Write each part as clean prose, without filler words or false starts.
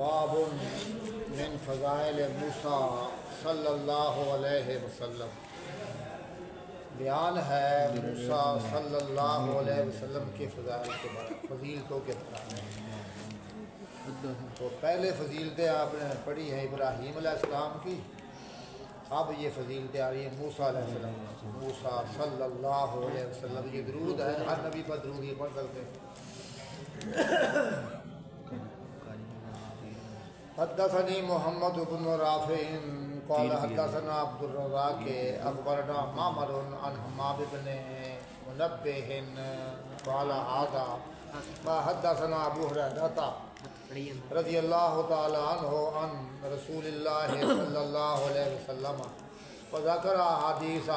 باب من فضائل موسیٰ صلی اللہ علیہ وسلم۔ بیان ہے موسیٰ صلی اللہ علیہ وسلم کے فضائل کے بارے، فضیلتوں کے بارے میں۔ تو پہلے فضیلتیں آپ نے پڑھی ہیں ابراہیم علیہ السلام کی، اب یہ فضیلتیں آ رہی ہیں موسیٰ علیہ السلام۔ موسیٰ صلی اللہ علیہ وسلم، یہ درود ہے، ہر نبی پر درود یہ پڑھ سکتے ہیں۔ حدثني محمد بن رافع قال حدثنا عبد الرزاق اخبرنا معمر عن حماد بن منبه قال هذا حدثنا ابو هريرة رضي الله تعالى عنه عن رسول الله صلى الله عليه وسلم وذكر احاديث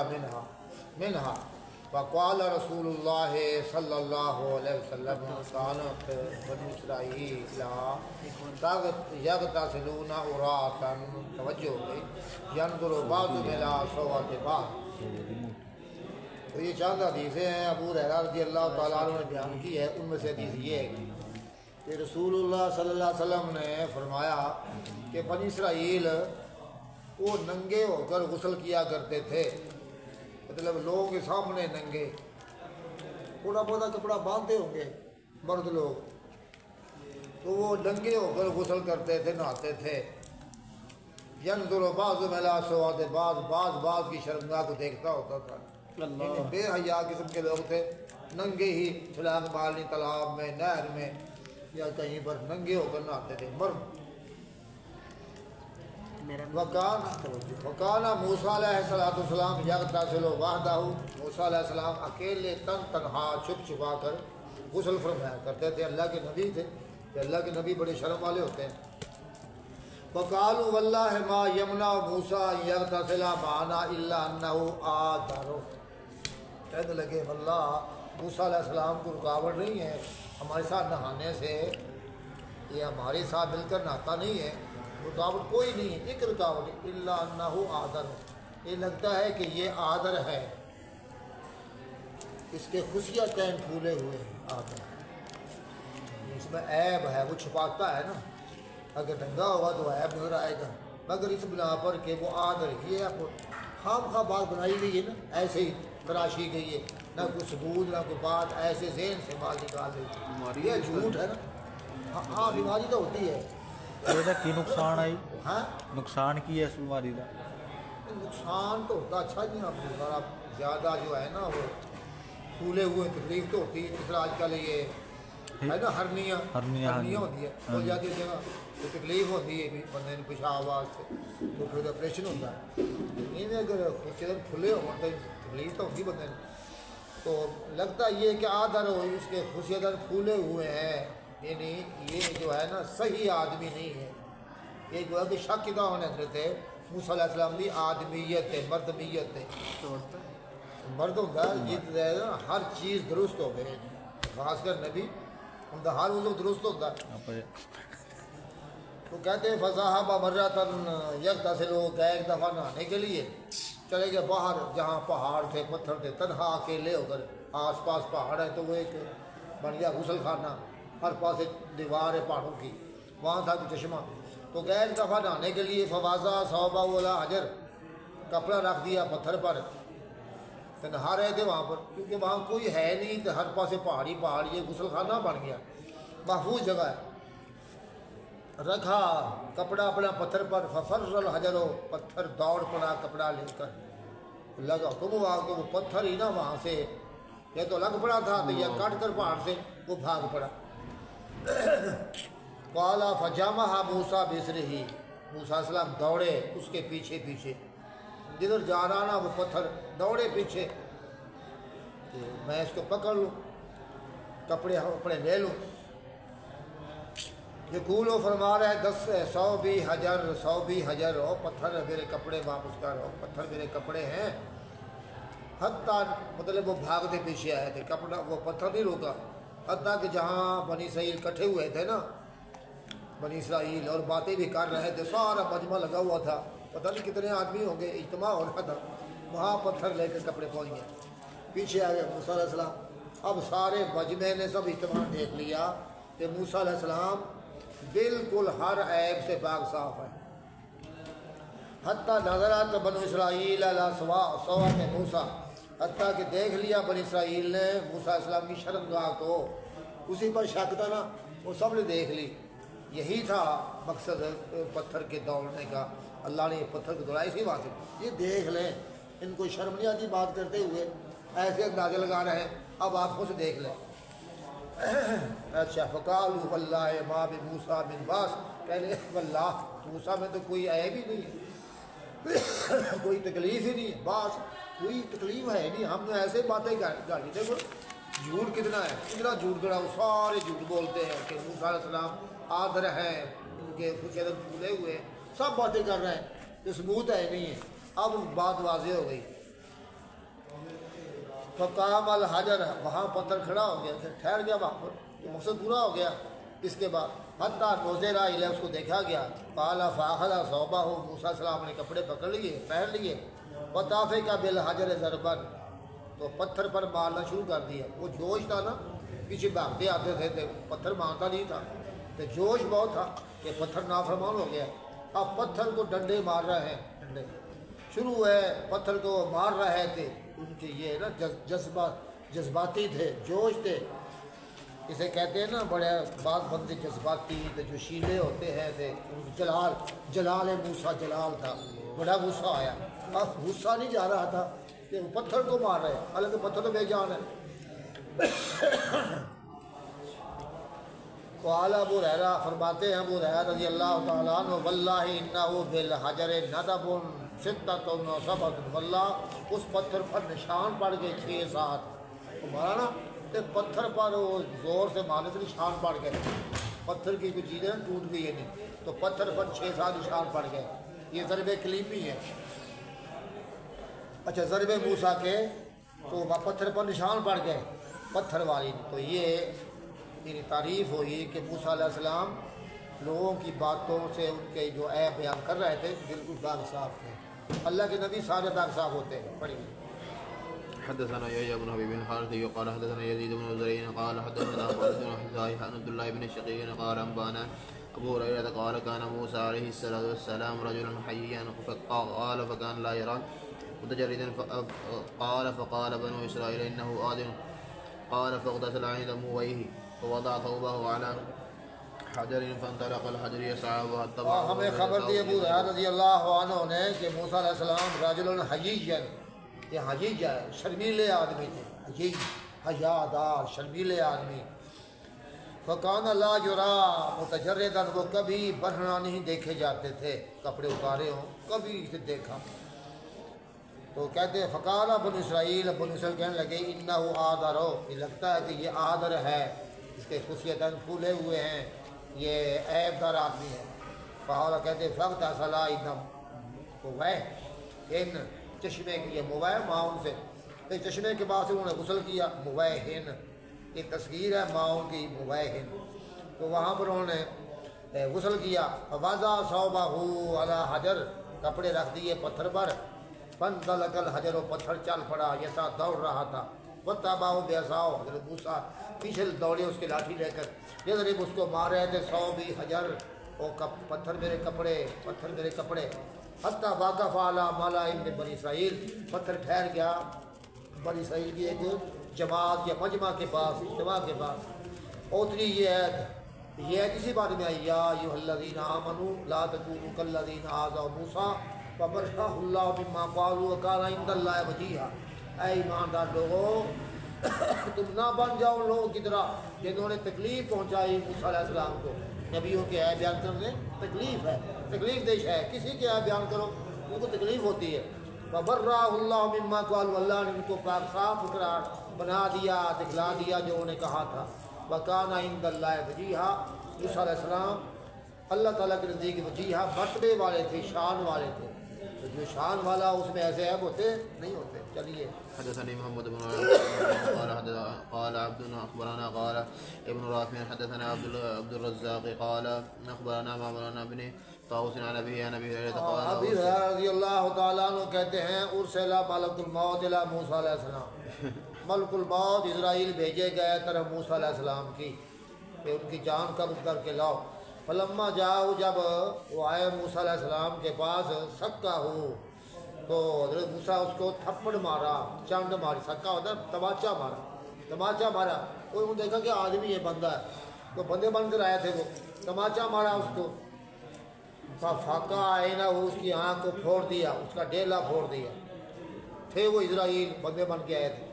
منها وقال رسول الله صلی اللہ علیہ وسلم كانت بنو اسرائیل یغتسلون عراة، توجہ ينظر بعضهم إلى صوت بعض۔ تو یہ چند حدیثیں ہیں ابو ہریرہ رضی اللہ تعالیٰ عنہ نے بیان کی ہے، ان میں سے حدیث یہ ہے کہ رسول اللہ صلی اللہ علیہ وسلم نے فرمایا کہ بنی اسرائیل وہ ننگے ہو کر غسل کیا کرتے تھے، مطلب لوگوں کے سامنے ننگے، تھوڑا بہت کپڑا باندھتے ہوں گے مرد لوگ، تو وہ ننگے ہو کر غسل کرتے تھے، نہاتے تھے۔ ینظر بعضهم إلى سواد بعض کی شرمگاہ کو دیکھتا ہوتا تھا۔ بے حیا قسم کے لوگ تھے، ننگے ہی چھلانگ مارنی تالاب میں، نہر میں یا کہیں پر ننگے ہو کر نہاتے تھے مرد۔ وکانا موسیٰ علیہ السلام یغتسل وحدہ، موسیٰ علیہ السلام اکیلے تنہا چھپ چھپا کر غسل فرمایا کرتے تھے۔ اللہ کے نبی تھے، کہ اللہ کے نبی بڑے شرم والے ہوتے ہیں۔ وقالوا واللہ ما یمنع موسیٰ یغتسل معنا الا انہ آذر، کہنے لگے واللہ موسیٰ علیہ السلام کو رکاوٹ نہیں ہے ہمارے ساتھ نہانے سے، یہ ہمارے ساتھ مل کر نہاتا نہیں ہے، رکاوٹ کوئی نہیں ہے، ایک رکاوٹ الا انہ آذر، یہ لگتا ہے کہ یہ آذر ہے، اس کے خصیہ تین پھولے ہوئے ہیں، آذر اس میں عیب ہے، وہ چھپاتا ہے نا، اگر ننگا ہوا تو عیب نظر آئے گا، مگر اس بنا پر کہ وہ آذر یہ خام خواہ بات بنائی گئی ہے نا، ایسے ہی تراشی گئی ہے، نہ کوئی ثبوت نہ کوئی بات، ایسے ذہن سے بات نکال دی، یہ جھوٹ ہے نا۔ ہاں بیماری تو ہوتی ہے۔ کی نقصان آئی؟ ہاں نقصان کی ہے اس بیماری کا؟ نقصان تو ہوتا اچھا نہیں، آپ زیادہ جو ہے نا وہ پھولے ہوئے تکلیف تو ہوتی ہے، جس طرح آج کل یہ ہے نا ہرنیاں ہوتی ہے، کھل جاتی ہے جگہ تو تکلیف ہوتی ہے بندے نے پیشاب واسطے، تو پھر آپریشن ہوتا ہے۔ نہیں اگر کھلے ہو تو تکلیف تو ہوتی بندے نے، تو لگتا یہ کہ آدھر ہو اس کے خصیتاً پھولے ہوئے ہیں، یعنی یہ جو ہے نا صحیح آدمی نہیں ہے، یہ جو ہے کہ شک کیا ہونے حضرت موسیٰ علیہ السلام کی آدمیت ہے، مردمیت ہے، مرد ہوتا ہے ہر چیز درست ہو گئے، خاص کر نبی ان کا ہر وضو درست ہوتا ہے۔ تو کہتے ہیں فصاحب مرتن یغتسل، گئے ایک دفعہ نہانے کے لیے، چلے گئے باہر جہاں پہاڑ تھے پتھر تھے، تنہا اکیلے ہو کر، آس پاس پہاڑ ہے تو وہ ایک بن گیا غسل خانہ، ہر پاس ایک دیوار ہے پہاڑوں کی، وہاں تھا کوئی چشمہ، تو گئے ایک دفعہ نہانے کے لیے، فوازہ صوبہ ولا حجر، کپڑا رکھ دیا پتھر پر، تو نہا رہے تھے وہاں پر، کیونکہ وہاں کوئی ہے نہیں، تو ہر پاسے پہاڑی یہ غسل خانہ بن گیا، محفوظ جگہ ہے، رکھا کپڑا اپنا پتھر پر، ففر الحجر، پتھر دوڑ پڑا کپڑا لے کر، لگا حکم ہوا کہ وہ پتھر ہی نا وہاں سے یہ تو لگ پڑا تھا، تو یہ کاٹ کر پہاڑ سے وہ بھاگ پڑا۔ قالا فجامہ موسیٰ بسرہ، موسیٰ علیہ السلام دوڑے اس کے پیچھے پیچھے، جدھر جا رہا نا وہ پتھر دوڑے پیچھے، کہ میں اس کو پکڑ لوں، کپڑے اپنے لے لوں۔ یقول و فرما رہے 100 بھی حجر ہو، پتھر میرے کپڑے واپس کر، ہو پتھر میرے کپڑے ہیں، حتیٰ مطلب وہ بھاگتے پیچھے آئے تھے، کپڑا وہ پتھر نہیں روکا، حتیٰ کہ جہاں بنی اسرائیل کٹھے ہوئے تھے نا، بنی اسرائیل اور باتیں بھی کر رہے تھے، سارا مجمع لگا ہوا تھا، پتہ نہیں کتنے آدمی ہوں گے، اجتماع ہو رہا تھا، وہاں پتھر لے کر کپڑے پہنچ گئے، پیچھے آ گئے موسیٰ علیہ السلام۔ اب سارے مجمع نے سب اجتماع دیکھ لیا کہ موسیٰ علیہ السلام بالکل ہر عیب سے پاک صاف ہے. حتیٰ نظرات بنو اسرائیل علی صوت موسیٰ، حتیٰ کہ دیکھ لیا بنی اسرائیل نے موسیٰ علیہ السلام کی شرمگاہ کو. اسی پر شک تھا نا، وہ سب نے دیکھ لی. یہی تھا مقصد پتھر کے دوڑنے کا. اللہ نے یہ پتھر کو دوڑا اسی واسطے، یہ دیکھ لیں. ان کو شرم نہیں آتی بات کرتے ہوئے، ایسے اندازے لگا رہے ہیں. اب آپ خود سے دیکھ لیں. اچھا فقالوا واللہ ما بموسیٰ من باس، پہلے واللہ موسیٰ میں تو کوئی عیب ہی نہیں ہے، کوئی تکلیف ہی نہیں ہے. باس کوئی تکلیف ہے نہیں. ہم نے ایسے باتیں گاڑی. دیکھو جھوٹ کتنا ہے، اتنا جھوٹ گڑا. وہ سارے جھوٹ بولتے ہیں کہ موسیٰ علیہ السلام آدر ہیں، ان کے کچھ عدد پھولے ہوئے ہیں، سب باتیں کر رہے ہیں. ثبوت ہے نہیں ہے. اب بات واضح ہو گئی. فقام الحجر، وہاں پتھر کھڑا ہو گیا، ٹھہر گیا وہاں پر. مقصد پورا ہو گیا. اس کے بعد حتیٰ نظر الیہ، اس کو دیکھا گیا. قال فاخذ ثوبہ، موسیٰ علیہ السلام نے کپڑے پکڑ لیے، پہن لیے. وطافق بالحجر ضربا، تو پتھر پر مارنا شروع کر دیا. وہ جوش تھا نا، پیچھے بھاگتے آتے تھے، پتھر مارتا نہیں تھا، تو جوش بہت تھا کہ پتھر نافرمان ہو گیا. اب پتھر کو ڈنڈے مار رہے ہیں. ڈنڈے شروع ہے، پتھر کو مار رہے تھے. ان کے یہ نا جذباتی تھے، جوش تھے. اسے کہتے ہیں نا بڑے بعض بندے جذباتی تھے، جو شیلے ہوتے ہیں تھے. جلال موسیٰ جلال تھا. بڑا غصہ آیا. اب غصہ نہیں جا رہا تھا کہ وہ پتھر کو مار رہے ہیں، حالانکہ پتھر تو بے جان ہے. قال ابو ہریرہ، فرماتے ہیں ابو ہریرہ رضی اللہ تعالیٰ عنہ، واللہ انہ بالحجر ندب ستۃ و سبعۃ، واللہ اس پتھر پر نشان پڑ گئے 6-7. مارا نا کہ پتھر پر وہ زور سے مارنے سے نشان پڑ گئے. پتھر کی کوئی چیزیں ٹوٹ گئی ہے نہیں، تو پتھر پر 6-7 نشان پڑ گئے. یہ ضرب کلیمی ہے. اچھا ضرب موسیٰ کے تو پتھر پر نشان پڑ گئے پتھر والی. تو یہ میری تعریف ہوئی کہ موسیٰ علیہ السلام لوگوں کی باتوں سے ان کے جو عیب بیان کر رہے تھے بالکل پاک صاف تھے. اللہ کے نبی سارے پاک صاف ہوتے ہیں. پڑھیے. حدثنا يحيى بن حبيب الحارثي قال حدثنا يزيد بن زريع قال حدثنا خالد بن حذاء عن عبد الله بن شقيق قال انبانا ابو هريره قال كان موسى عليه الصلاه والسلام رجلا حيا قال فكان لا يرى متجردا قال فقال بنو اسرائيل انه آدم قال فاغتسل عند مويه فوضع ثوبه على حجر فانطلق الحجر يسعى واتبعه. ہمیں خبر دی ابو ہریرہ رضی اللہ عنہ نے کہ موسیٰ علیہ السلام رجل حیی، یہ حجیج ہے، شرمیلے آدمی تھے. حجیج حیادار شرمیلے آدمی. فکان لا یرا متجردا، وہ کبھی برہنہ نہیں دیکھے جاتے تھے، کپڑے اتارے ہوں کبھی اسے دیکھا. تو کہتے ہیں فقال بنو اسرائیل، بنو اسرائیل کہنے لگے انہ آدر، یہ لگتا ہے کہ یہ آدر ہے، اس کے خصیتاً پھولے ہوئے ہیں، یہ عیب دار آدمی ہے. فہارا کہتے فقط اصلا ان چشمے کی، یہ موائے ماؤن سے، ایک چشمے کے بعد سے انہوں نے غسل کیا. موائہن یہ تصغیر ہے ماؤن کی، موائہن. تو وہاں پر انہوں نے غسل کیا. وضع ثوبہ علی حجر، کپڑے رکھ دیے پتھر پر. فانطلق الحجر، پتھر چل پڑا، جیسا دوڑ رہا تھا. واتبعہ بعصاہ، حضرت موسیٰ پیچھے دوڑے اس کی لاٹھی لے کر. جب اس کو مار رہے تھے ثوبی حجر، وہ پتھر میرے کپڑے، پتھر میرے کپڑے. حتیٰ واقف علی مالا ابن بنی اسرائیل، پتھر ٹھہر گیا بنی اسرائیل کی ایک جماعت یا مجمع کے پاس، اجتماع کے پاس. اتری یہ ہے اسی بارے میں آئی، یا ایھا الذین آمنوا لا تکونوا کالذین آذوا موسیٰ فبرأہ اللہ مما قالوا وکان عند اللہ وجیہا. اے ایماندار لوگوں، تم نہ بن جاؤ ان لوگوں کی طرح جنہوں نے تکلیف پہنچائی موسیٰ علیہ السلام کو. نبیوں کے عیب بیان کرنے تکلیف ہے، تکلیف دیش ہے. کسی کے عیب بیان کرو ان کو تکلیف ہوتی ہے. وبرأہ اللہ مما قالوا، اللہ نے ان کو پاک صاف ستھرا بنا دیا، دکھلا دیا جو انہوں نے کہا تھا. وکان عند اللہ وجیہا، موسیٰ علیہ السلام اللہ تعالیٰ کے نزدیک وجیہا مرتبے والے تھے، شان والے تھے. تو جو شان والا اس میں ایسے عیب ہوتے نہیں ہوتے. چلیے. حدثني محمد بن قال عبد اخبرنا قال ابن رافع حدثنا عبد الرزاق قال اخبرنا معمر بن طاووس عن ابي هريره قال ابی ہریرہ رضی اللہ تعالیٰ عنہ کہتے ہیں ارسل ملک الموت الی موسیٰ علیہ السلام، ملک الموت اسرائیل بھیجے گئے طرف موسیٰ علیہ السلام کی کہ ان کی جان قبض کر کے لاؤ. فلما جاؤ جب وہ آئے موسیٰ علیہ السلام کے پاس سکا ہو تو حضرت موسیٰ اس کو تھپڑ مارا، چنڈ ماری، سکا ہوتا ہے تماچا مارا. انہوں نے دیکھا کہ آدمی یہ بندہ ہے، تو بندے بن کر آئے تھے، وہ تماچا مارا اس کو. فاقہ آئے نا، وہ اس کی آنکھ کو پھوڑ دیا، اس کا ڈیلا پھوڑ دیا. تھے وہ اسرائیل بندے بن کے آئے تھے.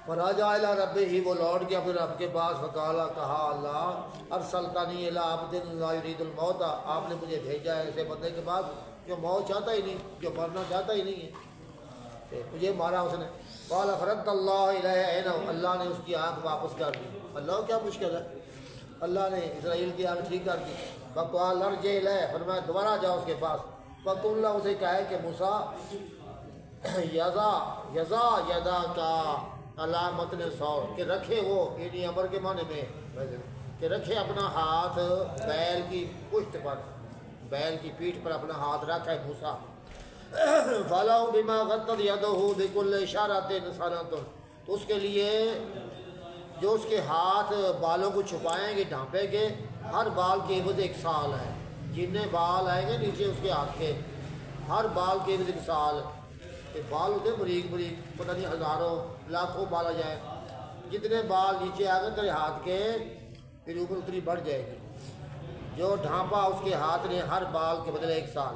فراجع الی ربہ ہی، وہ لوٹ گیا اپنے رب کے پاس. فقالا، کہا اللہ ارسلتنی الی عبد لا یرید الموت، آپ نے مجھے بھیجا ہے ایسے بندے کے پاس جو موت چاہتا ہی نہیں، جو مرنا چاہتا ہی نہیں ہے. مجھے مارا اس نے. قال فرد اللہ الیہ عینہ، اللہ نے اس کی آنکھ واپس کر دی. اللہ کیا مشکل ہے، اللہ نے اسرائیل کی آنکھ ٹھیک کر دی. فقال ارجع الیہ، فرمایا دوبارہ جاؤ اس کے پاس. فقل اللہ، اسے کہا ہے کہ موسیٰ یزا یدا کا علامت نے سور، کہ رکھے وہ، یعنی امر کے معنی میں کہ رکھے اپنا ہاتھ بیل کی پشت پر، بیل کی پیٹھ پر اپنا ہاتھ رکھا ہے موسیٰ. فَلَوْ بِمَا غَطَّتْ يَدُهُ بِكُلِّ إِشَارَةٍ سَنَةٌ، تو اس کے لیے جو اس کے ہاتھ بالوں کو چھپائیں گے، ڈھانپیں گے، ہر بال کے عوض 1 سال ہے. جتنے بال آئیں گے نیچے اس کے ہاتھ کے، ہر بال کے عوض 1 سال. کہ بال ہوتے ہیں بریک پتہ نہیں ہزاروں لاکھوں بال آ جائے، جتنے بال نیچے آ گئے تیرے ہاتھ کے، پھر اوپر اتنی بڑھ جائے گی. جو ڈھانپا اس کے ہاتھ نے ہر بال کے بدلے 1 سال.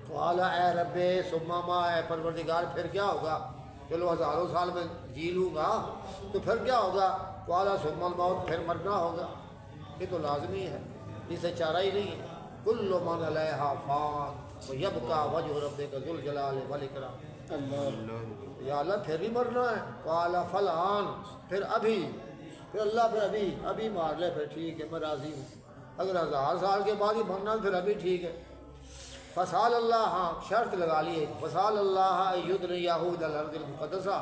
تو اعلیٰ اے رب ثم ما، اے پروردگار پھر کیا ہوگا؟ چلو ہزاروں سال میں جی لوں گا تو پھر کیا ہوگا؟ تو اعلیٰ ثم الموت، پھر مرنا ہوگا. یہ تو لازمی ہے، اس سے چارہ ہی نہیں ہے. کل من علیہا فان ویبقى وجہ ربک ذو الجلال والاکرام. یا اللہ پھر بھی مرنا ہے. قال فالآن، پھر ابھی، پھر اللہ پھر ابھی مار لے، پھر ٹھیک ہے، میں راضی ہوں. اگر 1000 سال کے بعد ہی مرنا پھر ابھی ٹھیک ہے. فسال اللہ، ہاں شرط لگا لیے، فسال اللہ یدنیہ الی الارض المقدسہ.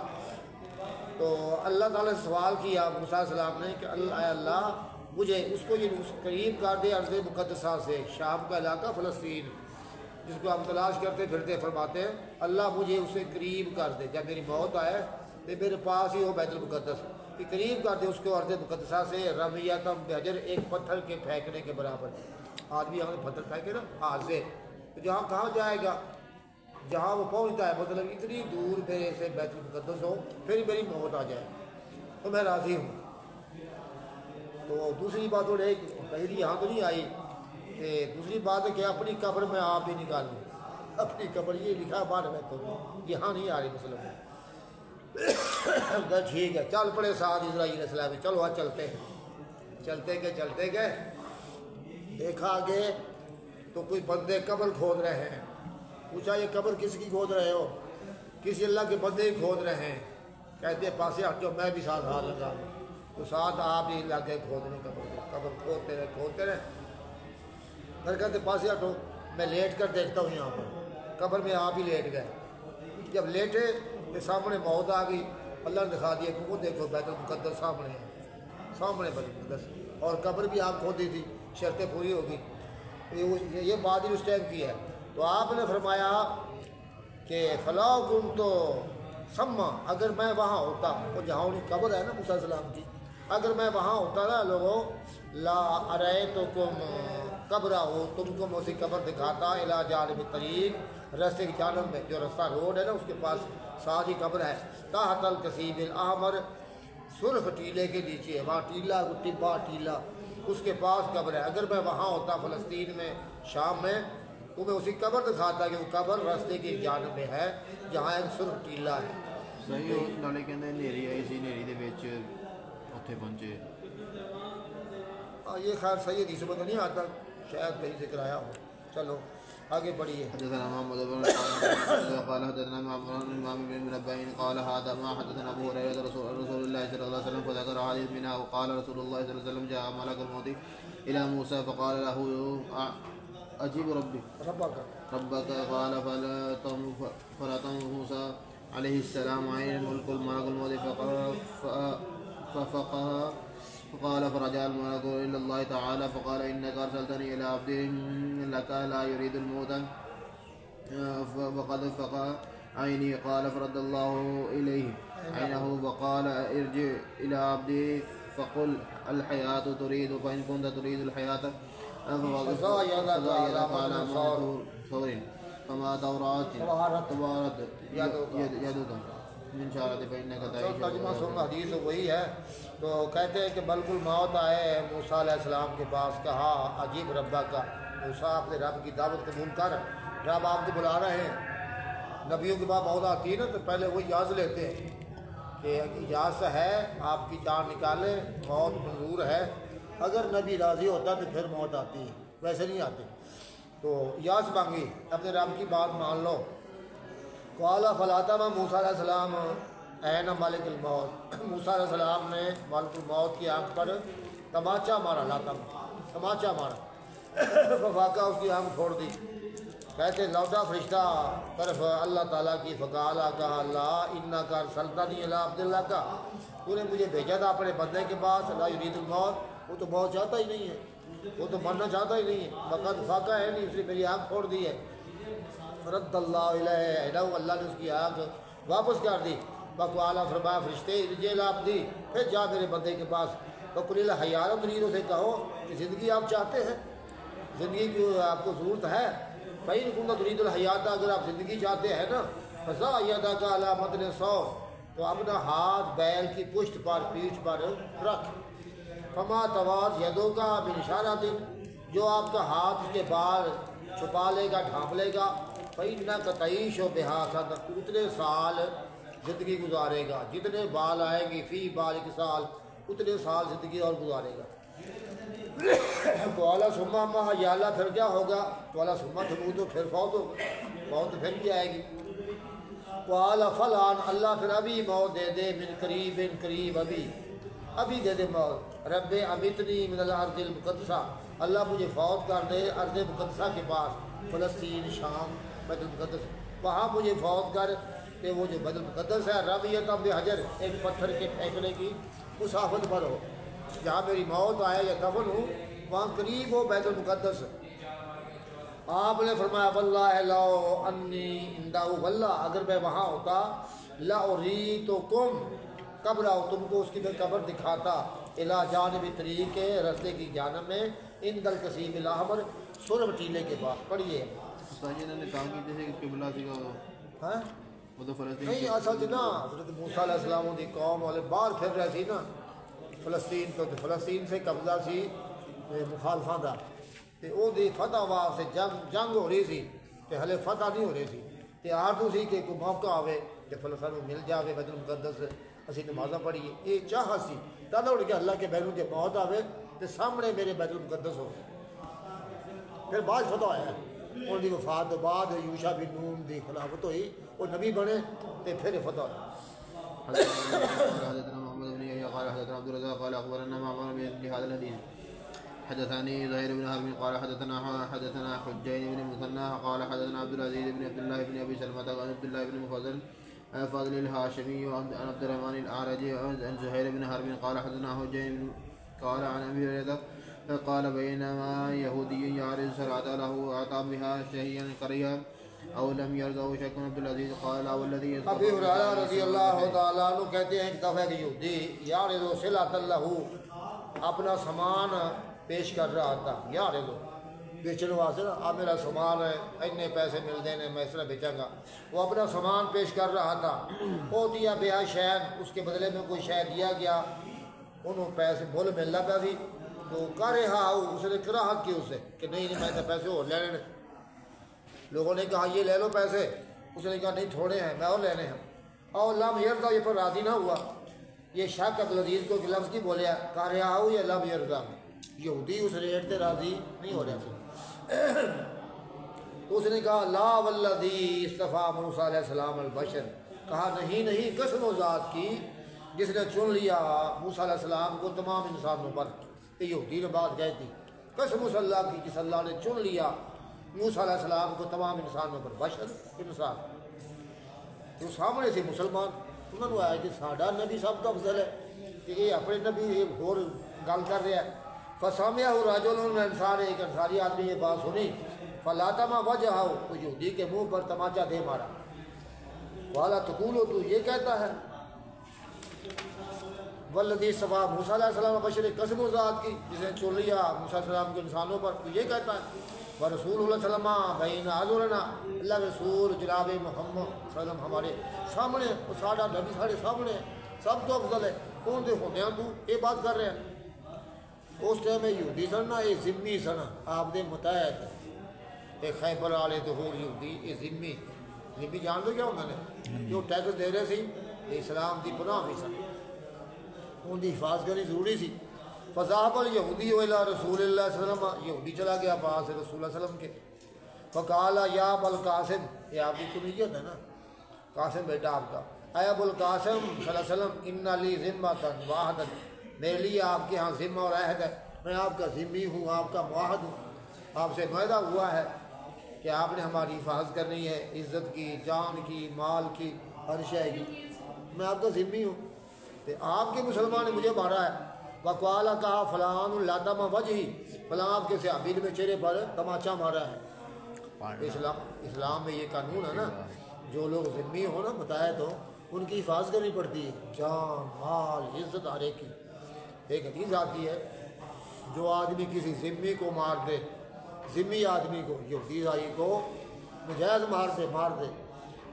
تو اللہ تعالیٰ سے سوال کیا موسیٰ علیہ السلام نے کہ اے اللہ مجھے اس کو یہ قریب کر دے ارض مقدسہ سے، شام کا علاقہ فلسطین جس کو ہم تلاش کرتے پھرتے. فرماتے ہیں اللہ مجھے اسے قریب کر دے، جب میری موت آئے تو میرے پاس ہی ہو بیت المقدس، کہ قریب کر دے اس کو ارض مقدسہ سے. رمیتم بحجر، ایک پتھر کے پھینکنے کے برابر. آدمی ہم نے پتھر پھینکے نا ہاتھ سے، تو جہاں کہاں جائے گا، جہاں وہ پہنچتا ہے، مطلب اتنی دور میرے سے بیت المقدس ہو، پھر میری موت آ جائے تو میں راضی ہوں. تو دوسری بات اور ایک پہلی یہاں تو نہیں آئی، کہ دوسری بات ہے کہ اپنی قبر میں آپ بھی نکالوں، اپنی قبر یہ لکھا بعد میں، تو یہاں نہیں آ رہی مسئلہ. ٹھیک ہے، چل پڑے ساتھ اسرائیل علیہ السلام. چلو آج چلتے گئے دیکھا آگے تو کوئی بندے قبر کھود رہے ہیں. پوچھا یہ قبر کس کی کھود رہے ہو؟ کسی اللہ کے بندے ہی کھود رہے ہیں. کہتے پاسے ہٹو، میں بھی ساتھ ہاتھ لگا. تو ساتھ آپ ہی لگے کھودنے قبر کھودتے رہے. پھر کہتے پاسے ہٹو، میں لیٹ کر دیکھتا ہوں یہاں پر. قبر میں آپ ہی لیٹ گئے. جب لیٹے تو سامنے موت آ گئی. اللہ نے دکھا دیا کہ وہ دیکھو بیت المقدس سامنے ہے، سامنے بیت المقدس، اور قبر بھی آپ کھودی تھی، شرطیں پوری ہوگی. یہ بات ہی اس ٹائم کی ہے. تو آپ نے فرمایا کہ فلاں کن تو سما، اگر میں وہاں ہوتا، وہ جہاں انہیں قبر ہے نا موسیٰ علیہ السلام کی، اگر میں وہاں ہوتا نا لوگوں، لا ارایتکم قبرہ ہو، تم کو اسی قبر دکھاتا الی جانب الطریق، راستے کی جانب میں، جو راستہ روڈ ہے نا اس کے پاس ساتھ ہی قبر ہے. تحت الکثیب الاحمر، سرخ ٹیلے کے نیچے، وہاں ٹیلا، ٹبا ٹیلا، اس کے پاس قبر ہے. اگر میں وہاں ہوتا فلسطین میں، شام میں، تو میں اسی قبر دکھاتا کہ وہ قبر راستے کی جانب میں ہے جہاں ایک سرخ ٹیلا ہے. صحیح. نالے کہندے نیری آئی سی، نیری دے وچ اوتھے پہنچے. یہ خیر صحیح حدیث میں تو نہیں آتا، شاید کہیں ذکر آیا ہو. چلو آگے بڑھیے. حدثنا محمد بن قال حدثنا امام بن منبه قال هذا ما حدثنا ابو هريره رسول الله صلى الله عليه وسلم فذكر حديث منها. وقال رسول الله صلى الله عليه وسلم جاء ملك الموت الى موسى فقال له اجيب ربك قال فلا موسى عليه السلام عين الملك الملك الموت ففقها. فقال فرجع الملك الى الله تعالى فقال انك ارسلتني الى عبد لك لا يريد الموت فقد فقع عيني. قال فرد الله اليه عينه وقال ارجع الى عبدي فقل الحياة تريد فإن كنت تريد الحياة فزايدك على ثور فما دورات تبارت يدك من شارت فإنك تعيش. ترجمہ سن حدیث وہی ہے. تو کہتے ہیں کہ ملک الموت آئے موسیٰ علیہ السلام کے پاس, کہا عجیب ربا کا, موسیٰ اپنے رب کی دعوت قبول کر, رب آپ کو بلا رہے ہیں. نبیوں کے بعد موت آتی ہے نا تو پہلے وہ اجازت لیتے ہیں کہ اجازت ہے آپ کی جان نکالیں, موت منظور ہے. اگر نبی راضی ہوتا تو پھر موت آتی ہے, ویسے نہیں آتی. تو اجازت مانگی, اپنے رب کی بات مان لو. قال فلاطمہ موسیٰ علیہ السلام عین ملک الموت, موسیٰ علیہ السلام نے ملک الموت کی آنکھ پر تماچا مارا, تماچا مارا. ففاقہ اس کی آنکھ چھوڑ دی. کہتے لوٹا فرشتہ طرف اللہ تعالیٰ کی, فقالا کہا اللہ انا کا ارسلتنی الی عبداللہ کا, تو نے مجھے بھیجا تھا اپنے بندے کے پاس. لا یرید الموت, وہ تو موت چاہتا ہی نہیں ہے, وہ تو مرنا چاہتا ہی نہیں ہے. وقت فاقہ ہے نہیں, اس نے میری آنکھ چھوڑ دی ہے. رد اللہ علیہ, اللہ نے اس کی آنکھ واپس کر دی. بقوالا فرمایا فرشتے رجیل آپ دی, پھر جا میرے بندے کے پاس. بقل حیات ترید, اسے کہو کہ زندگی آپ چاہتے ہیں, زندگی کی آپ کو ضرورت ہے. فإن كنت تريد الحیات, اگر آپ زندگی چاہتے ہیں نا, فضا یدک علی متن ثور, تو اپنا ہاتھ بیل کی پشت پر, پیٹھ پر رکھ. فما تواد یدوں کا من اشارۃ, جو آپ کا ہاتھ اس کے بال چھپا لے گا, ڈھانپ لے گا. فإنک تعیش بہا سنۃ, اتنے سال زندگی گزارے گا, جتنے بال آئیں گے فی بالک سال, اتنے سال زندگی اور گزارے گا. تو اعلیٰ سما ماہ یا اللہ پھر کیا ہوگا, تو اعلیٰ سما تھمود, تو پھر فوت ہوگا, فوت تو پھر بھی آئے گی. تو اعلیٰ فلان, اللہ پھر ابھی موت دے دے, من قریب قریب, ابھی دے دے موت. رب امیتنی من الارض المقدسہ, اللہ مجھے فوت کر دے ارض مقدسہ کے پاس, فلسطین, شام, بیت المقدس, وہاں مجھے فوت کر. کہ وہ جو بیت المقدس ہے, رمیۃ بحجر, ایک پتھر کے پھینکنے کی مسافت پر ہو, جہاں میری موت آئے یا دفن ہوں وہاں قریب ہو بیت المقدس. آپ نے فرمایا واللہ لو انی عندہ, واللہ اگر میں وہاں ہوتا, لأریتکم, قبر آؤ تم کو اس کی میں قبر دکھاتا, الی جانب طریق, رستے کی جانب میں, عند القصیب الاحمر, سرخ ٹیلے کے پاس. پڑھیے ساجدہ نے کہا کہ جیسے کہ قبلہ سیکھا ہو, ہاں وہ تو فلسطین نہیں اصل نا, حضرت موسیٰ علیہ السلام کی قوم والے باہر پھر رہے تھی نا فلسطین, تو فلسطین سے قبضہ سی مخالفاں دا, تے او دی فتح واسطے جنگ ہو رہی سی, تے ہلے فتح نہیں ہو رہی سی. تے آرزو سی کہ کوئی موقع آوے تے فلسطین مل جاوے, بیت المقدس اسی نمازاں پڑھیے, یہ چاہت سی. تالا اڑ کے اللہ کے بہنوں کے موت آوے تے سامنے میرے بیت المقدس ہو. پھر بعد فتح آیا, ان کی وفات کے بعد یوشع بن نون کی خلافت ہوئی, وہ نبی بنے تے پھر فتح ہوئی. حدثنا محمد بن يحيى قال حدثنا عبد الرزاق قال اخبرنا معمر بن هذا الحديث. حدثني زهير بن حرب قال حدثنا حجين بن مثنى قال حدثنا عبد العزيز بن عبد الله بن ابي سلمة عن عبد الله بن فضل الهاشمي عن عبد الرحمن الاعرج عن زهير بن حرب قال حدثنا حجين قال عن ابي هريرة قال بينما يهودي يعرض صلاة له اعطى بها شهيا قريا او لم يرضه شك عبد العزيز قال والذي ابی ہریرہ رضی اللہ تعالیٰ عنہ کہتے ہیں ایک دفعہ کہ یہودی یعرض صلاۃ له, اپنا سامان پیش کر رہا تھا, یعرض بیچنے واسطے نا, اب میرا سامان ہے, اتنے پیسے ملتے ہیں, میں اس طرح بیچاں گا. وہ اپنا سامان پیش کر رہا تھا, وہ دیا بیا شین, اس کے بدلے میں کوئی شے دیا گیا, انہوں پیسے بول ملنا پہ بھی, تو کر رہا اس نے کراہت کی اسے کہ نہیں میں تو پیسے اور لینے. لوگوں نے کہا یہ لے لو پیسے, اس نے کہا نہیں تھوڑے ہیں, میں اور لینے ہیں. اور لم یرضا, یہ پر راضی نہ ہوا. یہ شک عبدالعزیز کو لفظ کی بولیا, کہہ رہا ہوں یا لم یرضا, یہودی اس ریٹ سے راضی نہیں ہو رہا تھا. تو اس نے کہا لا والذی اصطفیٰ موسیٰ علیہ السلام البشر, کہا نہیں قسم و ذات کی جس نے چن لیا موسیٰ علیہ السلام کو تمام انسانوں پر. یہ یہودی نے بات کہی تھی, قسم اللہ کی جس اللہ نے چن لیا موسیٰ علیہ السلام کو تمام انسانوں پر, بشر انسان. تو سامنے سے مسلمان انہوں نے آیا کہ ساڈا نبی سب کا افضل ہے, کہ یہ اپنے نبی ایک اور گل کر رہا ہے. فسامعہ رجل انسان, ایک انصاری آدمی یہ بات سنی, فلاطمہ وجہہ, تو یہودی کے منہ پر تماچا دے مارا. والا تقول, تو یہ کہتا ہے والذی صفا موسیٰ علیہ السلام بشر، قسم و ذات کی جس نے چن لیا موسیٰ علیہ السلام کے انسانوں پر، تو یہ کہتا ہے ورسول اللہ صلی اللہ علیہ وسلم بین اظہرنا، اللہ کے رسول جناب محمد صلی اللہ علیہ وسلم ہمارے سامنے، وہ ساڈا نبی سارے سامنے ہے، سب تو افضل ہے، کون دے ہوندے ہیں تو یہ بات کر رہے ہیں۔ اس ٹائم میں یہودی سن نا، یہ ذمی سن آپ دے متحد، ایک خیبر والے تو ہور یہودی، یہ ذمی جان دو کیا ہوتا ہے جو ٹیکس دے رہے سی، اسلام دی پناہ بھی سن، ان کی حفاظت کرنی ضروری سی۔ فذهب الیہودی الی رسول اللہ صلی اللہ علیہ وسلم، یہودی چلا گیا پاس رسول اللہ صلی اللہ علیہ وسلم کے، فقال یا ابا القاسم، یہ آپ کی کنیت ہے نا، قاسم بیٹا آپ کا، اے ابو القاسم صلی اللہ علیہ وسلم ان لی ذمۃ وعہدا، میرے لیے آپ کے ہاں ذمہ اور عہد ہے، میں آپ کا ذمی ہوں، آپ کا معاہد ہوں، آپ سے معاہدہ ہوا ہے کہ آپ نے ہماری حفاظت کرنی ہے، عزت کی، جان کی، مال کی، ہر شے کی، میں آپ کا ذمی ہوں، تو آپ کے مسلمان نے مجھے مارا ہے، وقال کہا فلان لاتم وجہی، فلاں آپ کے صحابی میں چہرے پر تماچا مارا ہے۔ اسلام میں یہ قانون ہے نا، جو لوگ ذمی ہو نا، متحد ہو، ان کی حفاظت کرنی پڑتی ہے، جان مال عزت ہر ایک کی۔ ایک حدیث آتی ہے جو آدمی کسی ذمی کو مار دے، ذمی آدمی کو، یہودی بھائی کو نجائز مار دے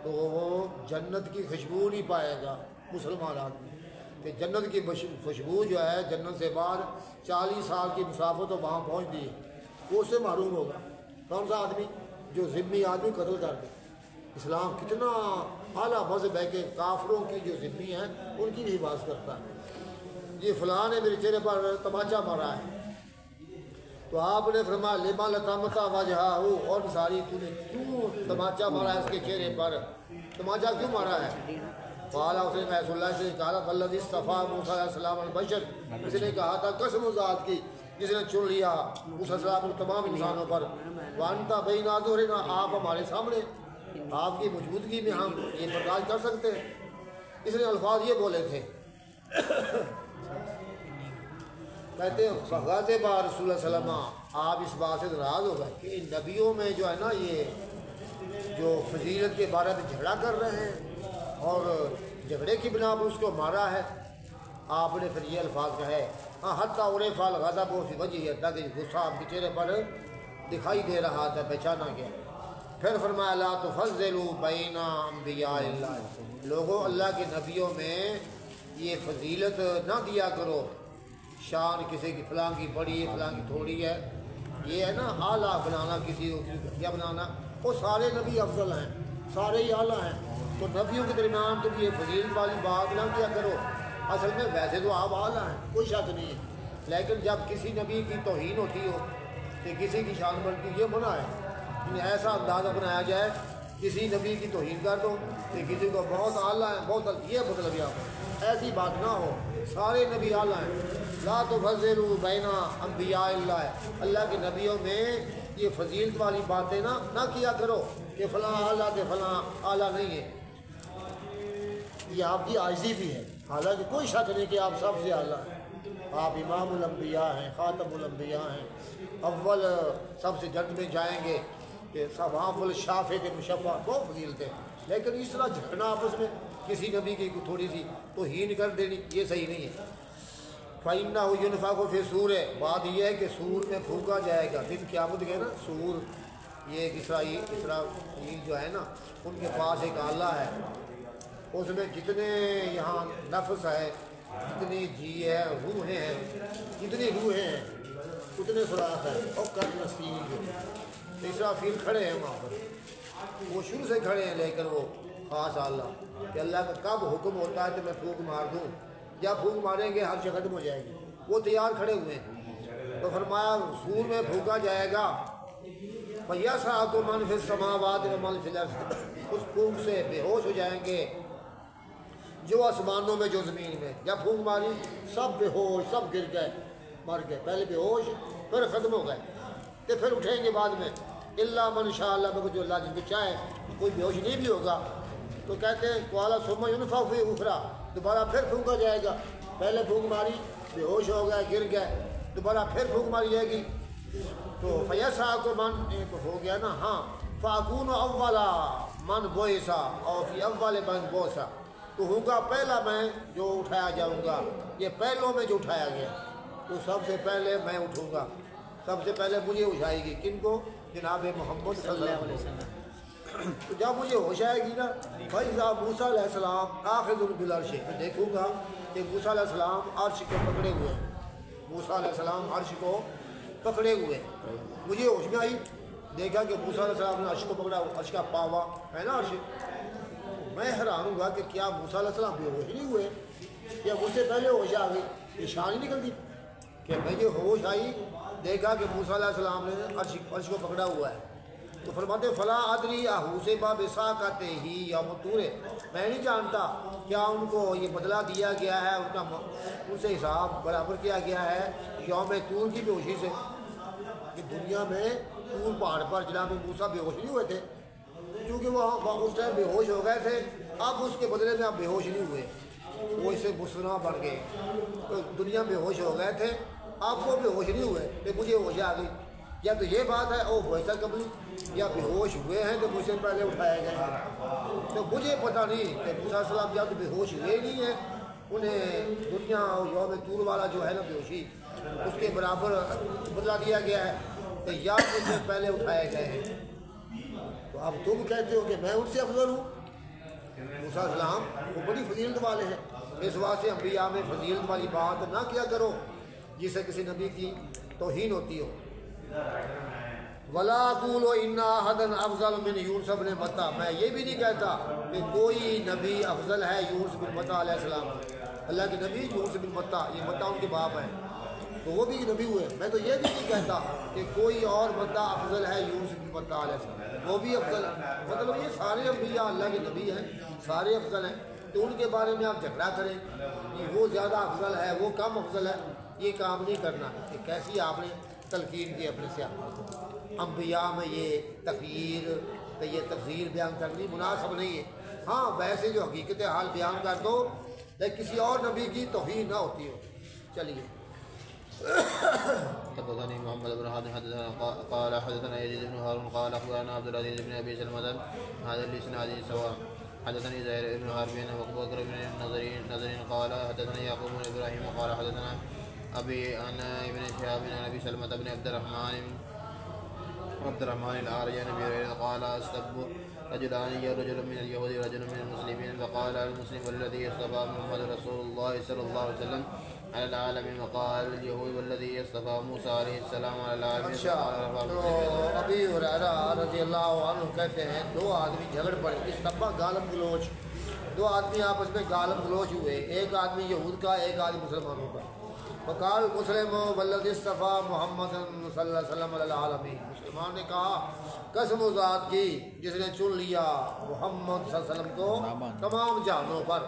تو وہ جنت کی خوشبو نہیں پائے گا مسلمان آدمی، کہ جنت کی خوشبو جو ہے جنت سے بعد 40 سال کی مسافت تو وہاں پہنچتی ہے، وہ اس سے محروم ہوگا۔ کون سا آدمی؟ جو ذمی آدمی قتل کر دے۔ اسلام کتنا اعلیٰ مذہب ہے کہ کافروں کی جو ذمی ہیں ان کی بھی حفاظت کرتا ہے۔ یہ فلاں نے میرے چہرے پر تماچا مارا ہے، تو آپ نے فرمایا لما لطمتا وجہہ، اور ساری تو نے کیوں تماچا مارا ہے اس کے چہرے پر، تماچا کیوں مارا ہے؟ قالا، اس نے رسول اللہ سے کہا والذی اصطفیٰ موسیٰ علیہ السلام البشر، اس نے کہا تھا قسم و ذات کی جس نے چن لیا موسیٰ علیہ السلام کو تمام انسانوں پر، وانت بین اظہرنا، آپ ہمارے سامنے، آپ کی موجودگی میں ہم یہ برداشت کر سکتے ہیں۔ اس نے الفاظ یہ بولے تھے، کہتے ہیں غضب رسول اللہ صلی اللہ علیہ وسلم، آپ اس بات سے ناراض ہو گئے کہ ان نبیوں میں جو ہے نا یہ جو فضیلت کے بارے میں جھگڑا کر رہے ہیں اور جھگڑے کی بنا پر اس کو مارا ہے۔ آپ نے پھر یہ الفاظ کہے، ہاں حتیٰ عرف الغضب فی وجہہ، تاکہ غصہ آپ کے چہرے پر دکھائی دے رہا تھا، پہچانا گیا۔ پھر فرمایا لا تفضلوا بین انبیاء اللہ، لوگوں اللہ کے نبیوں میں یہ فضیلت نہ دیا کرو، شان کسی کی فلاں کی بڑی ہے فلاں کی تھوڑی ہے، یہ ہے نا اعلیٰ بنانا، کسی کو گھٹیا بنانا، وہ سارے نبی افضل ہیں، سارے ہی اعلیٰ ہیں، تو نبیوں کے درمیان تم یہ فضیلت والی بات نہ کیا کرو۔ اصل میں ویسے تو آپ اعلیٰ ہیں، کوئی شک نہیں ہے، لیکن جب کسی نبی کی توہین ہوتی ہو کہ کسی کی شان بڑھتی، یہ منع ہے، انہیں ایسا اندازہ بنایا جائے کسی نبی کی توہین کر دو کہ کسی کو بہت اعلیٰ ہے، بہت، یہ مطلب یہاں ایسی بات نہ ہو، سارے نبی اعلیٰ ہیں۔ لا تفضلوا بین انبیاء اللہ، اللہ کے نبیوں میں یہ فضیلت والی باتیں نہ کیا کرو کہ فلاں اعلیٰ کہ فلاں اعلیٰ نہیں ہے، یہ آپ کی عاجزی بھی ہے، حالانکہ کوئی شک نہیں کہ آپ سب سے اعلیٰ ہیں، آپ امام الانبیاء ہیں، خاتم الانبیاء ہیں، اول سب سے جنت میں جائیں گے، کہ صحاف الشافع مشفع، بہت فضیلتیں، لیکن اس طرح جھگڑنا آپس میں کسی نبی کی تھوڑی سی توہین کر دینی، یہ صحیح نہیں ہے۔ فَإِنَّهُ يُنْفَخُ فِي الصُّورِ، بات یہ ہے کہ سور میں پھونکا جائے گا، دن قیامت کے نا سور، یہ اسرائیل جو ہے نا ان کے پاس ایک آلہ ہے، اس میں جتنے یہاں نفس ہے، جتنی جی ہے، روحیں ہیں، جتنی روحیں ہیں اتنے سوراخ ہیں، اور کر نصیب، اسرافیل کھڑے ہیں وہاں پر، وہ شروع سے کھڑے ہیں، لیکن وہ خاص اللہ کہ اللہ کا کب حکم ہوتا ہے تو میں پھونک مار دوں، جب پھونک ماریں گے ہر شے ختم ہو جائے گی، وہ تیار کھڑے ہوئے ہیں۔ تو فرمایا سور میں پھونکا جائے گا، فَيَصْعَقُ مَنْ فِي السَّمَاوَاتِ وَمَنْ فِي الْأَرْضِ، اس پھونک سے بے ہوش ہو جائیں گے جو آسمانوں میں جو زمین میں، جب پھونک ماری سب بے ہوش، سب گر گئے، مر گئے، پہلے بے ہوش پھر ختم ہو گئے، تو پھر اٹھیں گے بعد میں، الا من شاء اللہ، مگر جو اللہ جن کو چاہے، کوئی بے ہوش نہیں بھی ہوگا۔ تو کہتے ہیں قال ثم ينفخ فيه اخرى، دوبارہ پھر پھونکا جائے گا، پہلے پھونک ماری بے ہوش ہو گئے، گر گئے، دوبارہ پھر پھونک ماری جائے گی، تو فیصعق من، ایک ہو گیا نا، ہاں، فاکون اول من بعث، اور فی اول من بعث، تو ہوگا پہلا میں جو اٹھایا جاؤں گا، یہ پہلوں میں جو اٹھایا گیا تو سب سے پہلے میں اٹھوں گا، سب سے پہلے مجھے اٹھائے گی، کن کو؟ جناب محمد صلی اللہ علیہ وسلم۔ تو جب مجھے ہوش آئے گی نا بھائی صاحب موسیٰ علیہ السلام آخذ بالعرش، میں دیکھوں گا کہ موسیٰ علیہ السلام عرش کو پکڑے ہوئے ہیں، موسیٰ علیہ السلام عرش کو پکڑے ہوئے ہیں۔ مجھے ہوش میں آئی، دیکھا کہ موسیٰ علیہ السلام نے عرش کو پکڑا، عرش کا پاوا ہے نا عرش، میں حیران ہوں گا کہ کیا موسیٰ علیہ السلام بے ہوش نہیں ہوئے یا مجھ سے پہلے ہوش آ گئی؟ یہ شان ہی نکل دی کہ مجھے ہوش آئی، دیکھا کہ موسیٰ علیہ السلام نے عرش کو پکڑا ہوا ہے۔ تو فرماتے فلا ادری احوسبا بساقتہ ہی یوم طور، میں نہیں جانتا کیا ان کو یہ بدلہ دیا گیا ہے، ان سے حساب برابر کیا گیا ہے یوم طور کی بے ہوشی سے، کہ دنیا میں طور پہاڑ پر جناب موسیٰ بے ہوش نہیں ہوئے تھے، کیونکہ وہ اس ٹائم بے ہوش ہو گئے تھے، اب اس کے بدلے میں اب بے ہوش نہیں ہوئے، وہ اسے مسلمان بن گئے، تو دنیا بے ہوش ہو گئے تھے، اب وہ بے ہوش نہیں ہوئے کہ مجھے ہوش آ گئی، یا تو یہ بات ہے او ویسا قبل، یا بے ہوش ہوئے ہیں تو مجھ سے پہلے اٹھائے گئے ہیں، تو مجھے پتہ نہیں کہ موسیٰ علیہ السلام یا تو بے ہوش ہوئے نہیں ہیں، انہیں دنیا یوم طور والا جو ہے نا بے ہوشی اس کے برابر بدلا دیا گیا ہے، کہ یا مجھ سے پہلے اٹھائے گئے ہیں۔ تو اب تم کہتے ہو کہ میں ان سے افضل ہوں؟ موسیٰ علیہ السلام وہ بڑی فضیلت والے ہیں، اس واسطے انبیاء میں فضیلت والی بات نہ کیا کرو جس سے کسی نبی کی توہین ہوتی ہو۔ ولا اقول ان احد افضل من یونس بن متی، میں یہ بھی نہیں کہتا کہ کوئی نبی افضل ہے یونس بن متی علیہ السلام، اللہ کے نبی یونس بن متی، یہ متی ان کے باپ ہیں تو وہ بھی نبی ہوئے، میں تو یہ بھی نہیں کہتا کہ کوئی اور بندہ افضل ہے یونس بن متی علیہ السلام، وہ بھی افضل ہے، مطلب یہ سارے انبیاء اللہ کے نبی ہیں، سارے افضل ہیں، تو ان کے بارے میں آپ جھگڑا کریں کہ وہ زیادہ افضل ہے وہ کم افضل ہے، یہ کام نہیں کرنا، کہ کیسی آپ نے تلقین کی اپنے صحابہ کو۔ انبیاء میں یہ تخیر تو یہ تفضیل بیان کرنی مناسب نہیں ہے، ہاں ویسے جو حقیقت حال بیان کر دو لیکن کسی اور نبی کی توہین نہ ہوتی ہو۔ چلیے حدثني محمد بن حاتم حدثنا قال حدثنا يزيد بن هارون قال اخبرنا عبد العزيز بن ابي سلمة هذا الاسناد سواء حدثني زهير بن حرب وابو بكر بن نضر قال حدثنا يعقوب بن ابراهيم قال حدثنا ابي عن ابن شهاب عن ابي سلمة بن عبد الرحمن الأعرج عن ابي هريرة قال استب رجلان رجل من اليهود ورجل من المسلمين، فقال المسلم والذي اصطفى محمد رسول الله صلى الله عليه وسلم على العالمين، وقال اليهود والذي اصطفى موسى عليه السلام على العالمين۔ تو ابی ہریرہ رضی اللہ عنہ کہتے ہیں دو آدمی جھگڑ پڑے، استبا گالم گلوچ، دو آدمی آپس میں گالم گلوچ ہوئے، ایک آدمی یہود کا ایک آدمی مسلمانوں کا، فقال مسلم والذی اصطفى محمد صلی اللہ علیہ وسلم علی العالمین، مسلمان نے کہا قسم ذات کی جس نے چن لیا محمد صلی اللہ علیہ وسلم کو تمام جہانوں پر،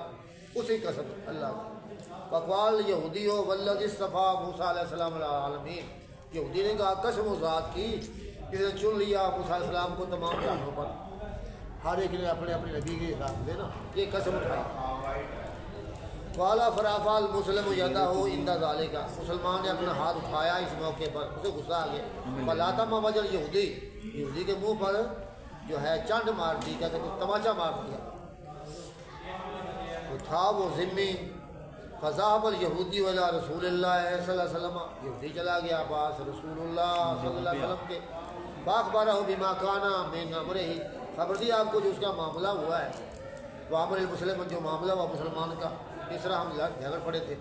اسی قسم اللہ کی۔ فقال یہودی ہو والذی اصطفى موسیٰ علیہ السلام علی العالمین، یہودی نے کہا قسم ذات کی جس نے چن لیا موسیٰ علیہ السلام کو تمام جہانوں پر، ہر ایک نے اپنے اپنے نبی کے حساب سے نا یہ قسم اٹھائی۔ والا فرافا المسلم یادہ ہو اندہ ظالے کا، مسلمان نے اپنا ہاتھ اٹھایا اس موقع پر، اسے غصہ آ گیا، فلاطمہ وجل یہودی، یہودی کے منہ پر جو ہے چنڈ مار دی، کہتے ہیں تماچا مار دیا، تو تھا وہ ذمی، فذهب الیہودی الی رسول اللہ صلی اللہ علیہ وسلم، یہودی چلا گیا پاس رسول اللہ صلی اللہ علیہ وسلم کے، فاخبرہ بما کان من امرہ، خبر دی آپ کو جو اس کا معاملہ ہوا ہے، وہ عمر المسلم جو معاملہ ہوا مسلمان کا، اس طرح ہم جھگڑ پڑے تھے،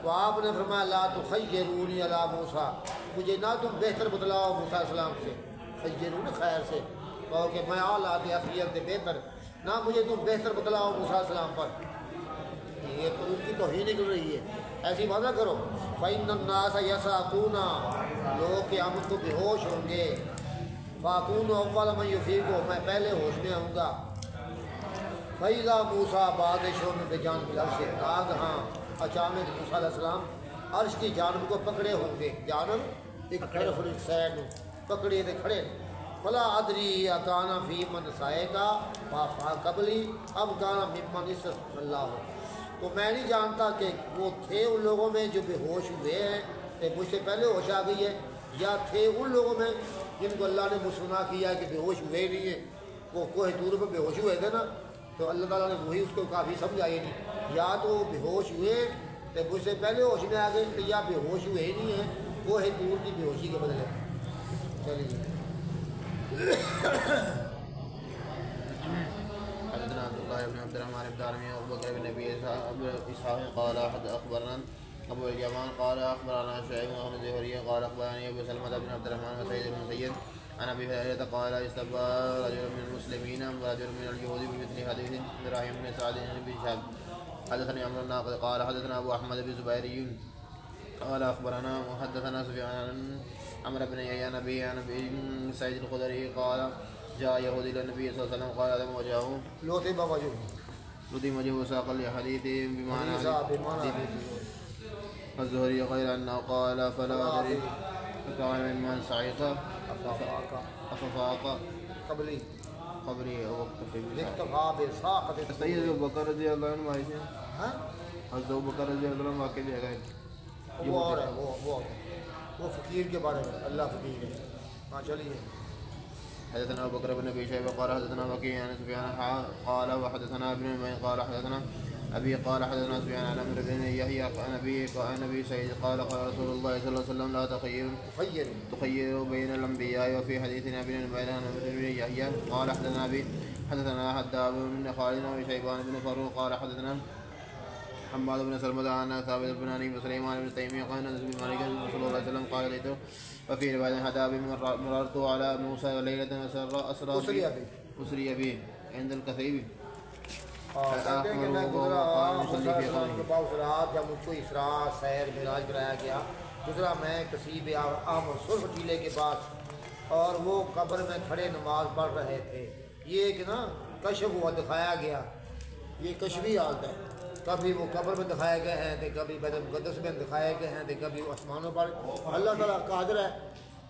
تو آپ نے فرمایا لا تخیرونی علی موسیٰ، مجھے نہ تم بہتر بتلاؤ موسیٰ علیہ السلام سے، خیرون خیر سے، کہو کہ میں اعلیٰ اخیرت بہتر، نہ مجھے تم بہتر بتلاؤ موسیٰ علیہ السلام پر، یہ تو ان کی توہین نکل رہی ہے، ایسی بات نہ کرو۔ فإن الناس یسعقون، لوگ قیامت کو بے ہوش ہوں گے، فاکون اول من یفیق، میں پہلے ہوش میں آؤں گا، فَإِذَا مُوسَىٰ بَادِشٌ بِجَانِبِ الْعَرْشِ، آگہاں اچانک موسیٰ علیہ السلام عرش کی جانب کو پکڑے ہوں گے، جانب ایک طرف ایک سائڈ پکڑے تھے کھڑے، فلا ادری اکانا فی من سائے کا فا قبلی اب کانا ممن استثنى اللہ، تو میں نہیں جانتا کہ وہ تھے ان لوگوں میں جو بے ہوش ہوئے ہیں کہ مجھ سے پہلے ہوش آ گئی ہے، یا تھے ان لوگوں میں جن کو اللہ نے مسنا کیا کہ بے ہوش ہوئے نہیں ہیں، وہ کوہ طور پہ بے ہوش ہوئے تھے نا، تو اللہ تعالیٰ نے وہی اس کو کافی سمجھائی نہیں، یا تو وہ بے ہوش ہوئے تو مجھ سے پہلے ہوش میں آ گئے یا بے ہوش ہوئے ہی نہیں ہیں، وہ ہے دور کی بے ہوشی کے بدلے. چلیے. حدثنا عبد الله بن عبد الرحمن بن دارمي وابو بكر بن ابي اسحاق قال اخبرنا ابو اليمان قال اخبرنا شعيب بن الزهري قال اخبرني ابو سلمة بن عبد الرحمن وسعيد بن مسيب عن ابي هريرة قال استبى رجل من المسلمين ورجل من اليهود بمثل حديث ابراهيم بن سعد بن شهاب. حدثني عمرو الناقد قال حدثنا ابو احمد بن زبيري قال اخبرنا وحدثنا سفيان عمرو بن يحيى نبي عن ابي سعيد الخدري قال جاء يهودي الى النبي صلى الله عليه وسلم قال ادم وجهه لوتے بابا جو لدي وجهه ساق الحديث بمعنى الزهري غير انه قال فلا ادري فكان ممن صعق اففاق قبلی قبري او اکتفا بے ساقت. سید ابو بکر رضی اللہ عنہ مائی سے ہاں حضرت ابو بکر رضی اللہ عنہ واقع بھی ہے. وہ اور ہے وہ فقیر کے بارے میں اللہ فقیر ہے. ہاں چلیے. حدثنا ابو بكر بن ابي شيبه قال حدثنا وكيع عن سفيان قال وحدثنا ابن نعيم قال حدثنا ابي قال حدثنا سفيان عن عمرو بن يحيى عن ابي سعيد قال قال رسول الله صلى الله عليه وسلم لا تخيروا بين الانبياء. وفي حديث ابي نعيم عن عمرو بن يحيى قال حدثنا حداب بن خالد بن شيبان بن فاروق قال حدثنا حماد بن سلمة عن ثابت بن ابي سليمان بن تيميه قال انس بن مالك رسول الله صلى الله عليه وسلم قال ليته. وفي رواية حداب مررت على موسى ليلة أسري به عند الكثيب جب مجھ کو اسراء سیر معراج کرایا گیا گزرا میں کسیب احمر سرخ ٹیلے کے پاس اور وہ قبر میں کھڑے نماز پڑھ رہے تھے. یہ ایک نا کشف ہوا دکھایا گیا، یہ کشفی حالت ہے. کبھی وہ قبر میں دکھائے گئے ہیں تو کبھی بیت المقدس میں دکھائے گئے ہیں تو کبھی آسمانوں پر. اللہ تعالیٰ قادر ہے.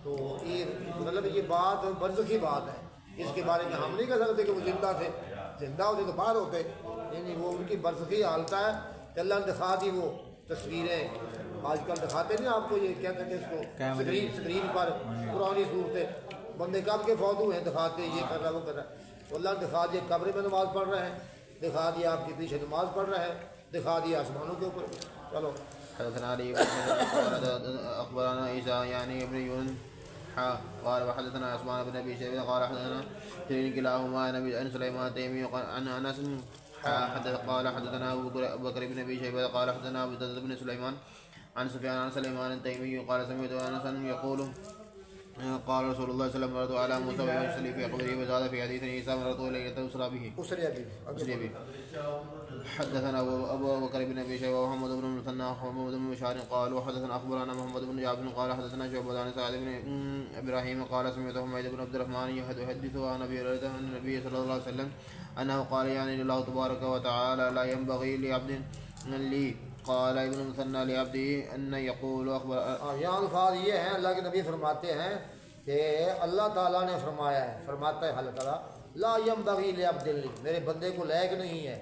تو یہ مطلب یہ بات برزخی بات ہے، اس کے بارے میں ہم نہیں کہہ سکتے کہ وہ زندہ تھے، زندہ ہوتے تو باہر ہوتے. یعنی وہ ان کی برزخی حالت ہے کہ اللہ نے دکھا دی. وہ تصویریں آج کل دکھاتے نہیں آپ کو، یہ کیا کہتے ہیں اس کو، اسکرین پر پرانی صورتیں بندے کب کے فوت ہوئے ہیں دکھاتے، یہ کر رہا وہ کر رہا. تو اللہ نے دکھا دیا قبر میں نماز پڑھ رہے ہیں، دکھا دیا آپ کے پیچھے نماز پڑھ رہے ہیں، دکھا دیا آسمانوں کے اوپر. چلو. حدثنا علي اخبرنا عيسى يعني ابن يونس قال وحدثنا عثمان بن ابي شيبه قال حدثنا جرير كلاهما عن سليمان التيمي عن انس قال حدثنا ابو بكر بن ابي شيبه قال حدثنا ابو داود بن سليمان عن سفيان عن سليمان التيمي قال سمعت انس يقول قال رسول الله صلى الله عليه وسلم على موسى ويصلي في قبره وزاد في حديث عيسى مرض ليلة أسرى به. حدثنا ابو بكر بن ابي شيبه ومحمد بن المثنى ومحمد بن بشار قالوا حدثنا اخبرنا محمد بن جعفر قال حدثنا شعبة عن سعد بن ابراهيم قال سمعت حميد بن عبد الرحمن يحدث عن ابي هريرة عن النبي صلى الله عليه وسلم انه قال يعني الله تبارك وتعالى لا ينبغي لعبد لي قال ابن المثنى لعبده ان يقول اخبر. یہاں الفاظ یہ ہیں، اللہ کے نبی فرماتے ہیں کہ اللہ تعالیٰ نے فرمایا ہے، فرماتا ہے اللہ تعالیٰ لا ينبغي لعبد لي، میرے بندے کو لائق نہیں ہے.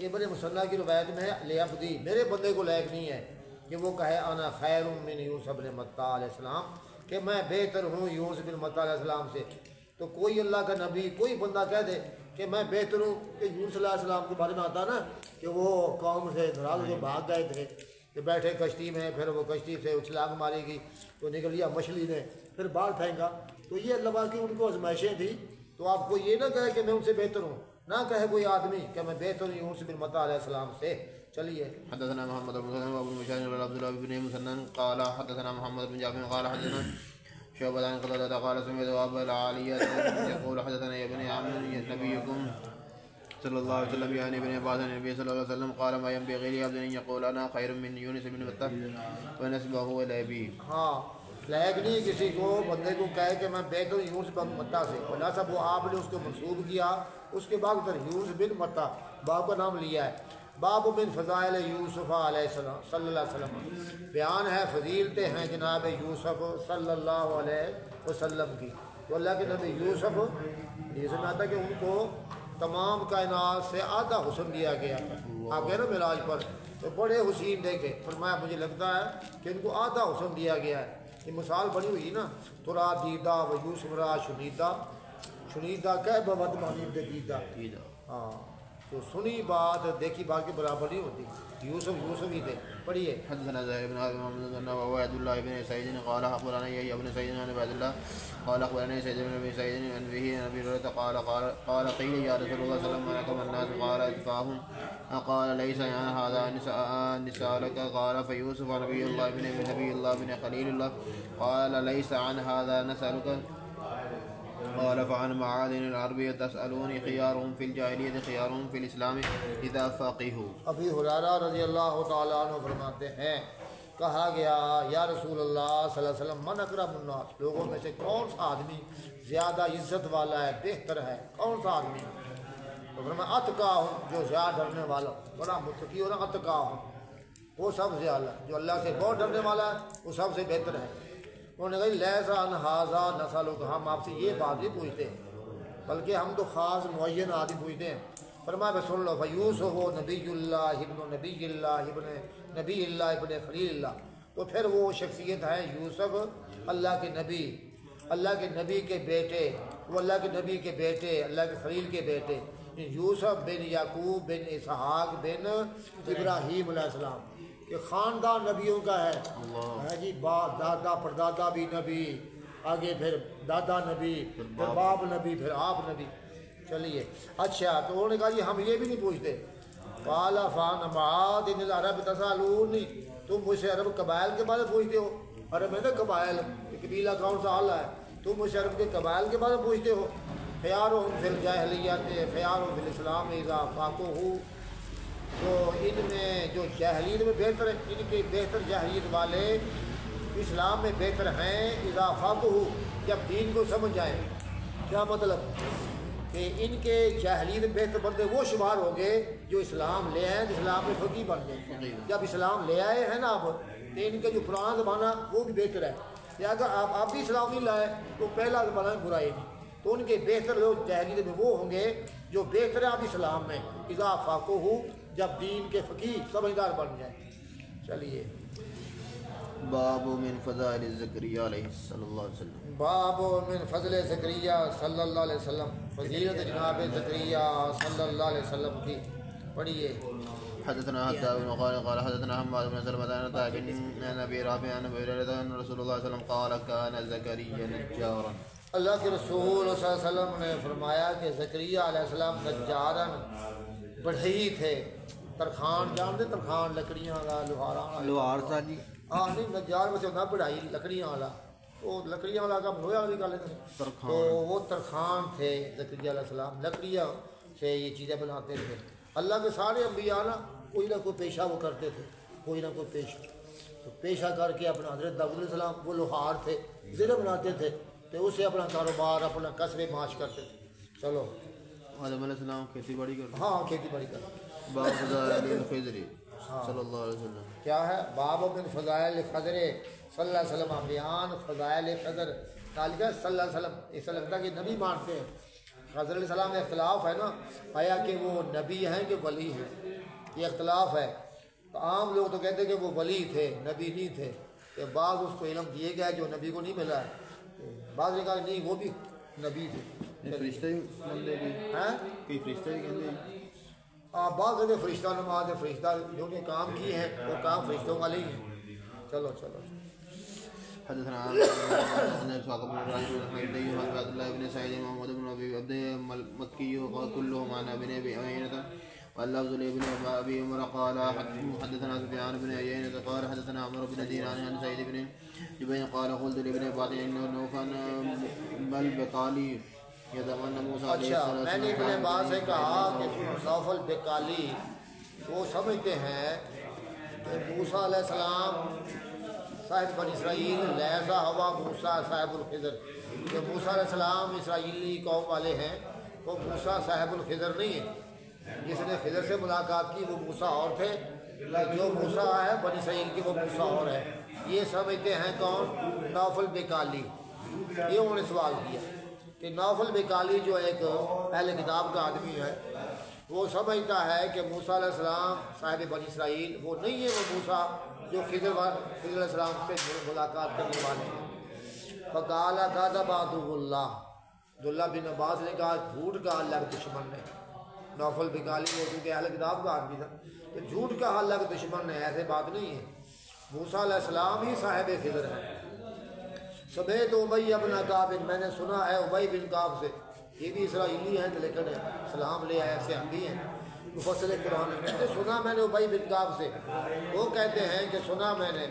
ابن مصنع کی روایت میں ہے لعبدی، میرے بندے کو لائق نہیں ہے کہ وہ کہے انا خیر من یوسف بن متى علیہ السلام، کہ میں بہتر ہوں یوسف بن متى علیہ السلام سے. تو کوئی اللہ کا نبی کوئی بندہ کہہ دے کہ میں بہتر ہوں، کہ یونس علیہ السلام کے بارے میں آتا نا کہ وہ قوم سے ناراض سے بھاگ گئے تھے کہ بیٹھے کشتی میں، پھر وہ کشتی سے اچھلانگ ماری گئی تو نکل لیا مچھلی نے، پھر باہر پھینکا. تو یہ اللہ کی ان کو آزمائشیں تھی. تو آپ کو یہ نہ کہے کہ میں ان سے بہتر ہوں، نہ کہے کوئی آدمی کہ میں بہتر ہوں یونس بن متى علیہ السلام سے. چلیے. حدثنا محمد بن مسلم وابو بشار عبد الله بن مسنن قال حدثنا محمد بن جعفر قال حدثنا شعبة عن قتادة قال سمعت أبا العالية يقول حدثنا ابن عم نبيكم صلى الله عليه وسلم يعني ابن عباس النبي صلى الله عليه وسلم قال ما ينبغي لعبد أن يقول أنا خير من يونس بن متى ونسبه إلى أبيه. ہاں لائق نہیں کسی کو بندے کو کہے کہ میں بہتر ہوں یونس بن متى سے، بنا سب وہ آپ نے اس کو منسوب کیا، اس کے بعد ادھر یونس بن متى باپ کا نام لیا ہے. باب من فضائل یوسف علیہ السلام صلی اللہ علیہ وسلم، بیان ہے فضیلتیں ہیں جناب یوسف صلی اللہ علیہ وسلم کی. تو اللہ کے نبی یوسف یہ سمجھاتا کہ ان کو تمام کائنات سے آدھا حسن دیا گیا. آپ گئے نا معراج پر تو بڑے حسین دیکھے، فرمایا مجھے لگتا ہے کہ ان کو آدھا حسن دیا گیا ہے. یہ مثال بنی ہوئی نا، ترا دیدہ و یوسف را شنیدہ، شنیدہ کہ بد مانی دیدہ. ہاں تو سنی بات دیکھی بات کے برابر نہیں ہوتی. یوسف ہی تھے. پڑھیے. حدثنا زهير بن ابي محمد وعبد الله بن سعيد قال اخبرنا يحيى بن سعيد عن عبد الله قال اخبرني سعيد بن ابي سعيد عن به عن ابي هريره قال قيل يا رسول الله صلى الله عليه وسلم منكم الناس قال اتقاهم قال ليس عن هذا نساء لك قال فيوسف نبي الله بن خليل الله قال ليس عن هذا نسألك قال فعن معادن العربية تسألوني خيارهم في الجاهلية خيارهم في الإسلام إذا فقهوا. ابی ہریرہ رضی اللہ تعالیٰ عنہ فرماتے ہیں کہا گیا یا رسول اللہ صلی اللہ علیہ وسلم من اکرم الناس، لوگوں میں سے کون سا آدمی زیادہ عزت والا ہے، بہتر ہے، کون سا آدمی؟ تو فرمایا اتقاہم، جو زیادہ ڈرنے والا، بڑا متقی ہو نا، اتقاہم وہ سب سے اعلیٰ، جو اللہ سے بہت ڈرنے والا ہے وہ سب سے بہتر ہے. انہوں نے کہا لیسا ان ھذا نسألک، ہم آپ سے یہ بات نہیں پوچھتے بلکہ ہم تو خاص معین آدمی پوچھتے ہیں. فرمایا سن لو فیوسف نبی اللہ ابن نبی اللہ ابن نبی اللہ ابن خلیل اللہ، تو پھر وہ شخصیت ہے یوسف اللہ کے نبی کے بیٹے، وہ اللہ کے نبی کے بیٹے، اللہ کے خلیل کے بیٹے، یوسف بن یعقوب بن اسحاق بن ابراہیم علیہ السلام، کہ خاندان نبیوں کا ہے جی، دادا پردادا بھی نبی، آگے پھر دادا نبی، پھر باپ نبی، پھر آپ نبی. چلیے اچھا، تو انہوں نے کہا جی ہم یہ بھی نہیں پوچھتے. قال فان معادن العرب تسالونی، تم مجھ سے عرب قبائل کے بارے میں پوچھتے ہو. عرب میں نا قبائل، قبیلہ کون سا اعلیٰ ہے، تم مجھ سے عرب کے قبائل کے بارے میں پوچھتے ہو. خیارہم فی الجاہلیت خیارہم فی الاسلام اذا فقہوا، تو ان میں جو جاہلیت میں بہتر ہے، ان کے بہتر جاہلیت والے اسلام میں بہتر ہیں اذا فقہوا، جب دین کو سمجھ جائیں. کیا مطلب کہ ان کے جاہلیت میں بہتر بندے وہ شمار ہو گئے جو اسلام لے آئے، اسلام میں فقیہ بن گئے. جب اسلام لے آئے ہیں نا اب، تو ان کا جو پرانا زمانہ وہ بھی بہتر ہے. یا اگر آپ بھی اسلام نہیں لائے تو پہلا زمانہ برائی نہیں، تو ان کے بہتر لوگ جاہلیت میں وہ ہوں گے جو بہتر ہے اب اسلام میں اذا فقہوا، جب دین کے فقیہ سمجھدار بن جائیں. چلیے باب من فضائل زکریا علیہ صلی اللہ علیہ وسلم. باب من فضل زکریا صلی اللہ علیہ وسلم، فضیلت جناب زکریا صلی اللہ علیہ وسلم کی. پڑھیے. حدثنا حداد بن قال حدثنا حماد بن سلمة عن طارق عن ابي رافع عن ابي هريرة ان رسول الله صلى الله عليه وسلم قال كان زكريا نجارا. اللہ کے رسول صلی اللہ علیہ وسلم نے فرمایا کہ زکریا علیہ السلام نجارن بڑھئی تھے. ترخان جانتے، ترخان لکڑیاں والا، لوہار تھا جی. ہاں نہیں، نجار میں سے ہونا بڑھائی لکڑیاں والا، تو لکڑیاں والا کام لوہے والا نکال لیتے ہیں. تو وہ ترخان تھے زکریا علیہ السلام، لکڑیاں سے یہ چیزیں بناتے تھے. اللہ کے سارے انبیاء نا کوئی نہ کوئی پیشہ وہ کرتے تھے، کوئی نہ کوئی پیشہ، تو پیشہ کر کے اپنا حضرت داؤد علیہ السلام وہ لوہار تھے، زرہ بناتے تھے، تو اسے اپنا کاروبار اپنا کسب معاش کرتے تھے. چلو آدم علیہ السلام کھیتی باڑی کرتے. ہاں کھیتی باڑی کرتے. باب فضائل الخضر صلی اللہ علیہ وسلم. کیا ہے؟ باب من فضائل خضر صلی اللہ علیہ وسلم، بیان فضائل خضر. تعلقہ صلی اللہ علیہ وسلم، اس سے لگتا ہے کہ نبی مانتے ہیں. خضر علیہ السلام میں اختلاف ہے نا، آیا کہ وہ نبی ہیں کہ ولی ہیں، یہ اختلاف ہے. تو عام لوگ تو کہتے ہیں کہ وہ ولی تھے، نبی نہیں تھے. کہ بعض اس کو علم دیے گیا جو نبی کو نہیں ملا ہے، بعض نے کہا نہیں وہ بھی نبی تھے. فرشتے بندے بھی ہیں کئی فرشتے بھی کہتے ہیں. بعض کہتے فرشتہ نماز ہے، فرشتہ جو نے کام کیے ہیں وہ کام فرشتوں والے ہی ہیں. چلو چلو. حدثنا عن اسحاق بن ابراهيم الحميدي وعن عبد الله بن سعيد محمد بن ابي عبد المكي كلهم عن ابن ابي عيينة واللفظ لابن ابي عمر قال حدثنا سفيان بن عيينة قال حدثنا عمرو بن دينار عن سعيد بن جبير قال قلت لابن عباس انه كان بل بقالي يتمنى موسى. اچھا، میں نے ابن عباس سے کہا کہ نوفل بقالی وہ سمجھتے ہیں کہ موسیٰ علیہ السلام صاحب بن اسرائیل، لیسا ہوا موسیٰ صاحب الخضر، کہ موسیٰ علیہ السلام اسرائیلی قوم والے ہیں، وہ موسیٰ صاحب الخضر نہیں ہے. جس نے خضر سے ملاقات کی وہ موسیٰ اور تھے، جو موسیٰ ہے بن اسرائیل کی وہ موسیٰ اور ہے. یہ سمجھتے ہیں کون؟ نوفل بقالی. یہ انہوں نے سوال کیا کہ نوفل بقالی جو ایک اہل کتاب کا آدمی ہے، وہ سمجھتا ہے کہ موسیٰ علیہ السلام صاحب بن اسرائیل وہ نہیں ہے، وہ موسیٰ جو خضر علیہ السلام سے ملاقات کرنے والے ہیں. فقال قذب عدو اللہ، عبداللہ بن عباس نے کہا جھوٹ کہا اللہ کے دشمن نے. نوفل بنگالی وہ کیونکہ اہل کتاب کا آدمی تھا، تو جھوٹ کا اللہ کا دشمن ہے، ایسے بات نہیں ہے۔ موسیٰ علیہ السلام ہی صاحب خضر ہیں۔ سمیت ابی ابن کعب، میں نے سنا ہے ابی بن کعب سے، یہ بھی اسرائیلی ہیں لیکن سلام لے آئے صحابی ہیں مفسر قرآن ہے، سنا میں نے ابی بن کعب سے، وہ کہتے ہیں کہ سنا میں نے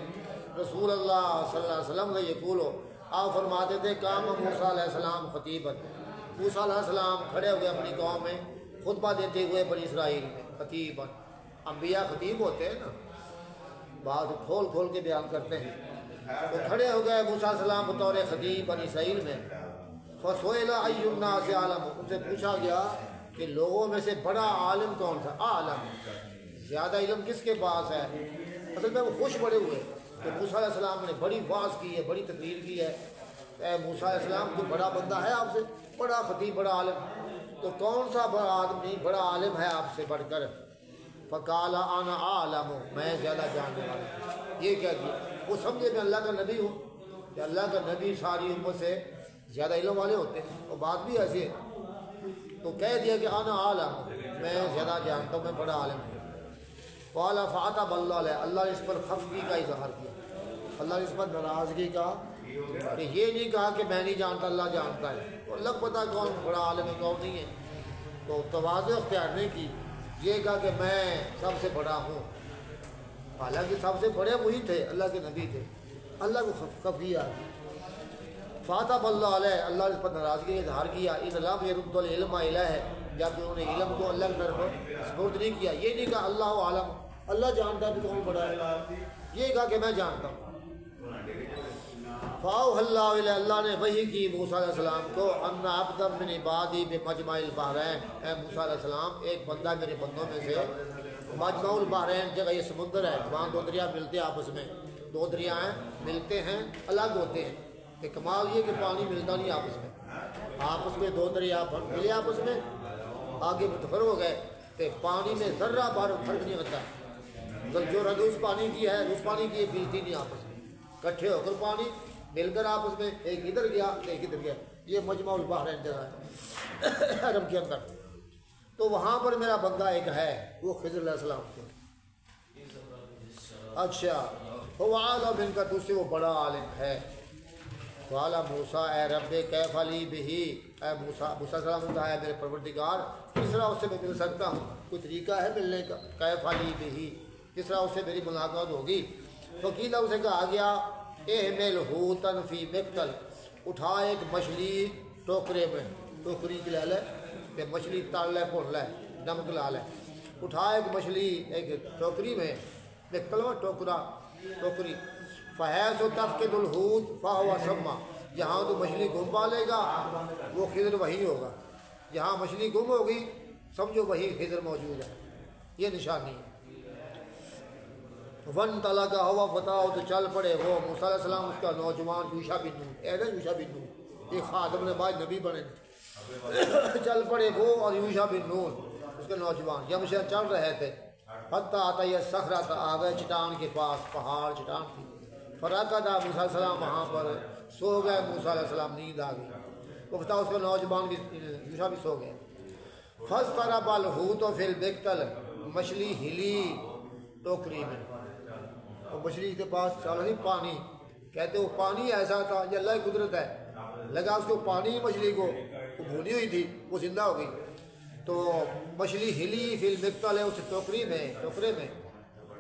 رسول اللہ صلی اللہ علیہ وسلم کا یہ بولو، آپ فرماتے تھے کام موسیٰ علیہ السلام خطیبت، موسیٰ علیہ السلام کھڑے ہوئے اپنی قوم میں خطبہ دیتے ہوئے بنی اسرائیل میں، خطیبت، انبیاء خطیب ہوتے ہیں نا، بات کھول کھول کے بیان کرتے ہیں، تو کھڑے ہو گئے موسیٰ علیہ السلام بطور خطیب بنی اسرائیل میں۔ فَسُئِلَ أَيُّ النَّاسِ أَعْلَمُ، ان سے پوچھا گیا کہ لوگوں میں سے بڑا عالم کون تھا، عالم، زیادہ علم کس کے پاس ہے؟ اصل میں وہ خوش بڑے ہوئے کہ موسیٰ علیہ السلام نے بڑی واعظ کی ہے، بڑی تقریر کی ہے، اے موسیٰ علیہ السلام کوئی بڑا بندہ ہے آپ سے، بڑا خطیب، بڑا عالم، تو کون سا بڑا آدمی بڑا عالم ہے آپ سے بڑھ کر؟ فقال انا اعلم، میں زیادہ جاننے والا ہوں، یہ کہہ دیا۔ وہ سمجھے میں اللہ کا نبی ہوں، کہ اللہ کا نبی ساری امت سے زیادہ علم والے ہوتے ہیں، اور بات بھی ایسی ہے، تو کہہ دیا کہ انا عالم، میں زیادہ جانتا ہوں، میں بڑا عالم ہوں۔ قال فعتب اللہ علیہ، اللہ نے اس پر خفگی کا اظہار کیا، اللہ نے اس پر ناراضگی کا، کہ یہ نہیں کہا کہ میں نہیں جانتا، اللہ جانتا ہے، تو اللہ کو پتہ کون بڑا عالم ہے کون نہیں ہے، تو تواضع اختیار نہیں کی، یہ کہا کہ میں سب سے بڑا ہوں، حالانکہ سب سے بڑے وہی تھے، اللہ کے نبی تھے، اللہ کو خفگی آ گئی۔ فاتح اللہ علیہ، اللہ نے اس پر ناراضگی کا اظہار کیا، ان لم يرد العلم الیہ، جب انہوں نے علم کو اللہ کی طرف سپرد نہیں کیا، یہ نہیں کہا اللہ عالم، اللہ جانتا ہے کہ کون بڑا ہے، یہ کہا کہ میں جانتا ہوں۔ فاوحى اللہ علیہ، اللہ نے وحی کی موسیٰ علیہ السلام کو، ان عبدا من عبادی بمجمع البحرین، اے موسیٰ علیہ السلام ایک بندہ میرے بندوں میں سے، مجمع البحرین جگہ یہ سمندر ہے، وہاں دو دریا ملتے ہیں آپس میں، دو دریائیں ملتے ہیں الگ ہوتے ہیں، کہ کمال یہ کہ پانی ملتا نہیں آپس میں دو دریا ملے آپس میں، آگے متفرق ہو گئے، تو پانی میں ذرہ بھر فرق نہیں ہوتا، جو رد اس پانی کی ہے اس پانی کی ملتی نہیں آپس میں، کٹھے ہو کر پانی مل کر آپس میں ایک ادھر گیا ایک ادھر گیا، یہ مجمع البحرین جگہ ہے عرب کے اندر، تو وہاں پر میرا بندہ ایک ہے، وہ خضر علیہ السلام سے، اچھا وہ عالم ان کا تجھ سے وہ بڑا عالم ہے۔ قال موسیٰ اے رب کیف لی بہ، اے موسیٰ السلام نے کہا میرے پروردگار کس طرح اس سے میں مل سکتا ہوں، کوئی طریقہ ہے ملنے کا، کیف لی بہ کس طرح اس سے میری ملاقات ہوگی؟ وکیلا اسے کہا گیا احمل حوتا فی مقتل، اٹھا ایک مچھلی ٹوکرے میں، ٹوکری کی لے لے کہ مچھلی تال لے بھون لے نمک لا لے، اٹھا ایک مچھلی ایک ٹوکری میں، مقتل میں ٹوکرا ٹوکری، فحیث تفقد الحوت فہو سما، جہاں تو مچھلی گم پالے گا وہ خضر وہی ہوگا، جہاں مچھلی گم ہوگی سمجھو وہی خضر موجود ہے، یہ نشانی ہے۔ ون تعالیٰ کا ہوا بتاؤ تو چل پڑے وہ موسیٰ علیہ السلام اس کا نوجوان یوشع بن نون، اے نا یوشع بن نون ایک خادم نے بعد نبی بنے چل پڑے وہ اور یوشع بن نون اس کے نوجوان یمشی چل رہے تھے، حتی آتا یہ صخرہ تھا، آ گئے چٹان کے پاس، پہاڑ چٹان تھی، فراقدہ موسیٰ علیہ السلام وہاں پر سو گئے، موسیٰ علیہ السلام نیند آ گئی، وہ بتاؤ اس کا نوجوان بھی یوشع بھی سو گئے۔ فاضطرب الحوت فی المقتل، مچھلی ہلی ٹوکری میں، اور مچھلی کے پاس چلو نہیں پانی، کہتے وہ پانی ایسا تھا، یہ اللہ کی قدرت ہے، لگا اس کو پانی مچھلی کو، وہ بھونی ہوئی تھی وہ زندہ ہو گئی، تو مچھلی ہلی فی المقتل ہے اس ٹوکری میں، ٹوکرے میں،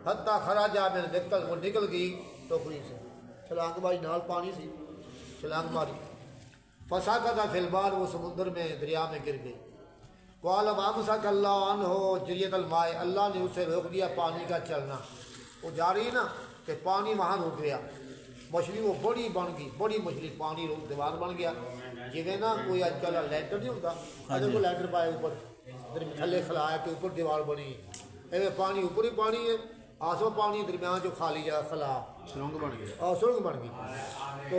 حتی خرج من المقتل، وہ نکل گئی ٹوکری سے، چھلانگ ماری، نال پانی سی چھلانگ ماری، فسقط فی البحر، وہ سمندر میں دریا میں گر گئی۔ قال وامسک اللہ عنہ جریۃ الماء، اللہ نے اسے روک دیا پانی کا چلنا، وہ جا رہی نا کہ پانی وہاں رک گیا، مچھلی وہ بڑی بن گئی، بڑی مچھلی پانی دیوار بن گیا، جویں نا کوئی آج کل لینٹر نہیں ہوتا، اگر کوئی لینٹر پائے اوپر تھلے کھلایا کہ اوپر دیوار بنی، ایویں پانی اوپر ہی پانی ہے، آسو پانی درمیان جو خالی جگہ خلا سرنگ بن گئی، اور سرنگ بن گئی، تو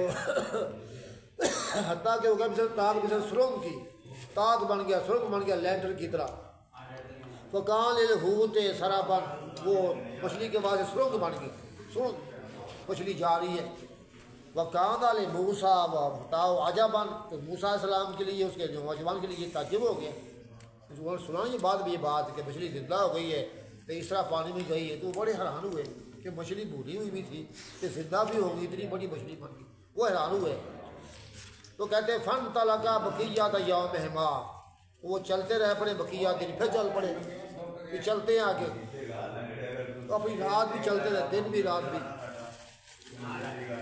حتیٰ کہ ہو گیا مثل تاک مثل سرنگ کی، تاک بن گیا، سرنگ بن گیا لینٹر کی طرح، فکان الحوت سرابن، وہ مچھلی کے بعد سرنگ بن گئی، سرنگ مچھلی جا رہی ہے، وکان علی موسیٰ و بتاؤ عجبن، تو موسیٰ علیہ السلام کے لیے اس کے نوجوان کے لیے تعجب ہو گیا، انہوں نے سنا یہ بات بھی، یہ بات کہ مچھلی زندہ ہو گئی ہے تو اس طرح پانی میں گئی ہے، تو وہ بڑے حیران ہوئے کہ مچھلی بھولی ہوئی بھی تھی کہ زندہ بھی ہوگی، اتنی بڑی مچھلی بن گئی، وہ حیران ہوئے۔ تو کہتے فن تلقا بقیہ یوم ہما، وہ چلتے رہے پڑے بقیہ دن، پھر چل پڑے، یہ چلتے ہیں آگے، تو اپنی رات بھی چلتے رہے، دن بھی رات بھی۔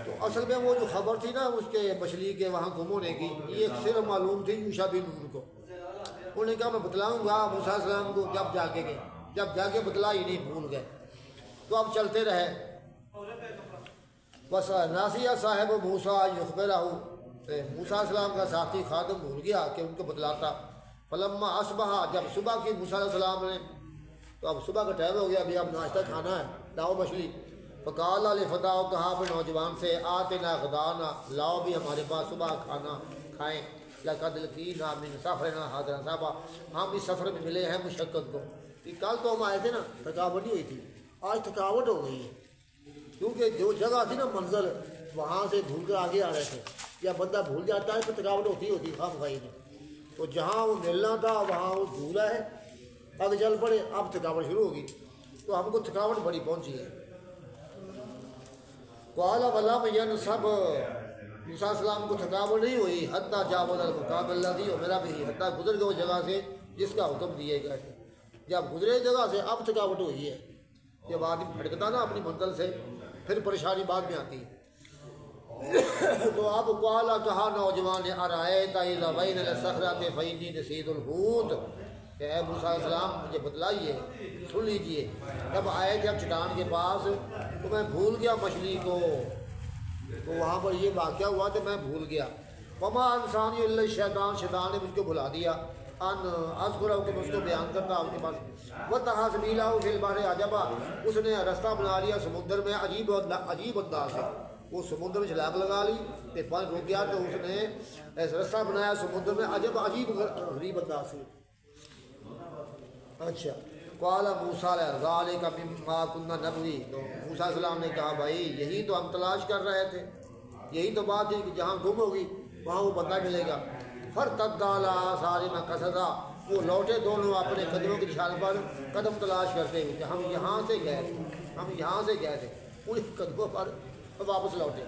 تو اصل میں وہ جو خبر تھی نا اس کے مچھلی کے وہاں گم ہونے کی، یہ صرف معلوم تھی یوشع بن نون کو۔ انہوں نے کہا میں بتلاؤں گا موسیٰ علیہ السلام کو، جب جا کے گئے، جب جا کے بتلا ہی نہیں، بھول گئے۔ تو اب چلتے رہے، بس ناسیہ صاحب موسیٰ یخبرہ، موسیٰ علیہ السلام کا ساتھی خادم بھول گیا کہ ان کو بتلاتا۔ فلما اصبح، جب صبح کی موسیٰ علیہ السلام نے، تو اب صبح کا ٹائم ہو گیا، ابھی اب ناشتہ کھانا ہے، لاؤ مچھلی۔ فقال لفتاہ، کہا اپنے نوجوان سے، آتنا غدانا، لاؤ بھی ہمارے پاس صبح کھانا کھائیں۔ لقد لقینا من سفرنا ھذا نصبا، ہم اس سفر میں ملے ہیں مشقت کو، کہ کل تو ہم آئے تھے نا تھکاوٹ نہیں ہوئی تھی، آج تھکاوٹ ہو گئی ہے، کیونکہ جو جگہ تھی نا منزل، وہاں سے بھول کر آگے آ رہے تھے، یا بندہ بھول جاتا ہے تو تھکاوٹ ہوتی خام خائی میں، تو جہاں وہ ملنا تھا وہاں وہ بھولا ہے، اب چل پڑے، اب تھکاوٹ شروع ہوگی، تو ہم کو تھکاوٹ بڑی پہنچی ہے۔ قال ولم ينصب، موسیٰ علیہ السلام کو تھکاوٹ نہیں ہوئی، حتیٰ جاوز المقام الذی امر به، حتیٰ گزر گئے وہ جگہ سے جس کا حکم دیے گئے تھے۔ جب گزرے جگہ سے اب تھکاوٹ ہوئی ہے، جب آدمی بھٹکتا نا اپنی منزل سے پھر پریشانی بعد میں آتی ہے۔ تو اب قال، کہا نوجوان نے، ارأیت اذا بین الصخرۃ فإنی نسیت الحوت، کہ اے موسیٰ علیہ السلام مجھے بتلائیے، سن لیجئے، جب آئے تھے اب چٹان کے پاس تو میں بھول گیا مچھلی کو، تو وہاں پر یہ واقعہ ہوا تو میں بھول گیا۔ وما انسانی الا الشیطان، شیطان نے مجھ کو بھلا دیا، ان اذکرہ، کہ میں اس کو بیان کرتا ہوں کے پاس۔ واتخذ سبیلہ فی البحر عجبا، اس نے راستہ بنا لیا سمندر میں عجیب انداز سے، وہ سمندر میں چھلانگ لگا لی کہ پانی رک گیا، تو اس نے ایسا راستہ بنایا سمندر میں عجیب غریب انداز سے۔ اچھا، قال موسیٰ ذالک مما کنا نبغی، تو موسیٰ علیہ السلام نے کہا بھائی یہی تو ہم تلاش کر رہے تھے، یہی تو بات ہے کہ جہاں گم ہوگی وہاں وہ بندہ ملے گا۔ فرتد علی آثارہما قصصا، وہ لوٹے دونوں اپنے قدموں کے نشان پر قدم تلاش کرتے ہوئے کہ ہم یہاں سے گئے تھے، ہم یہاں سے گئے تھے، ان قدموں پر واپس لوٹے۔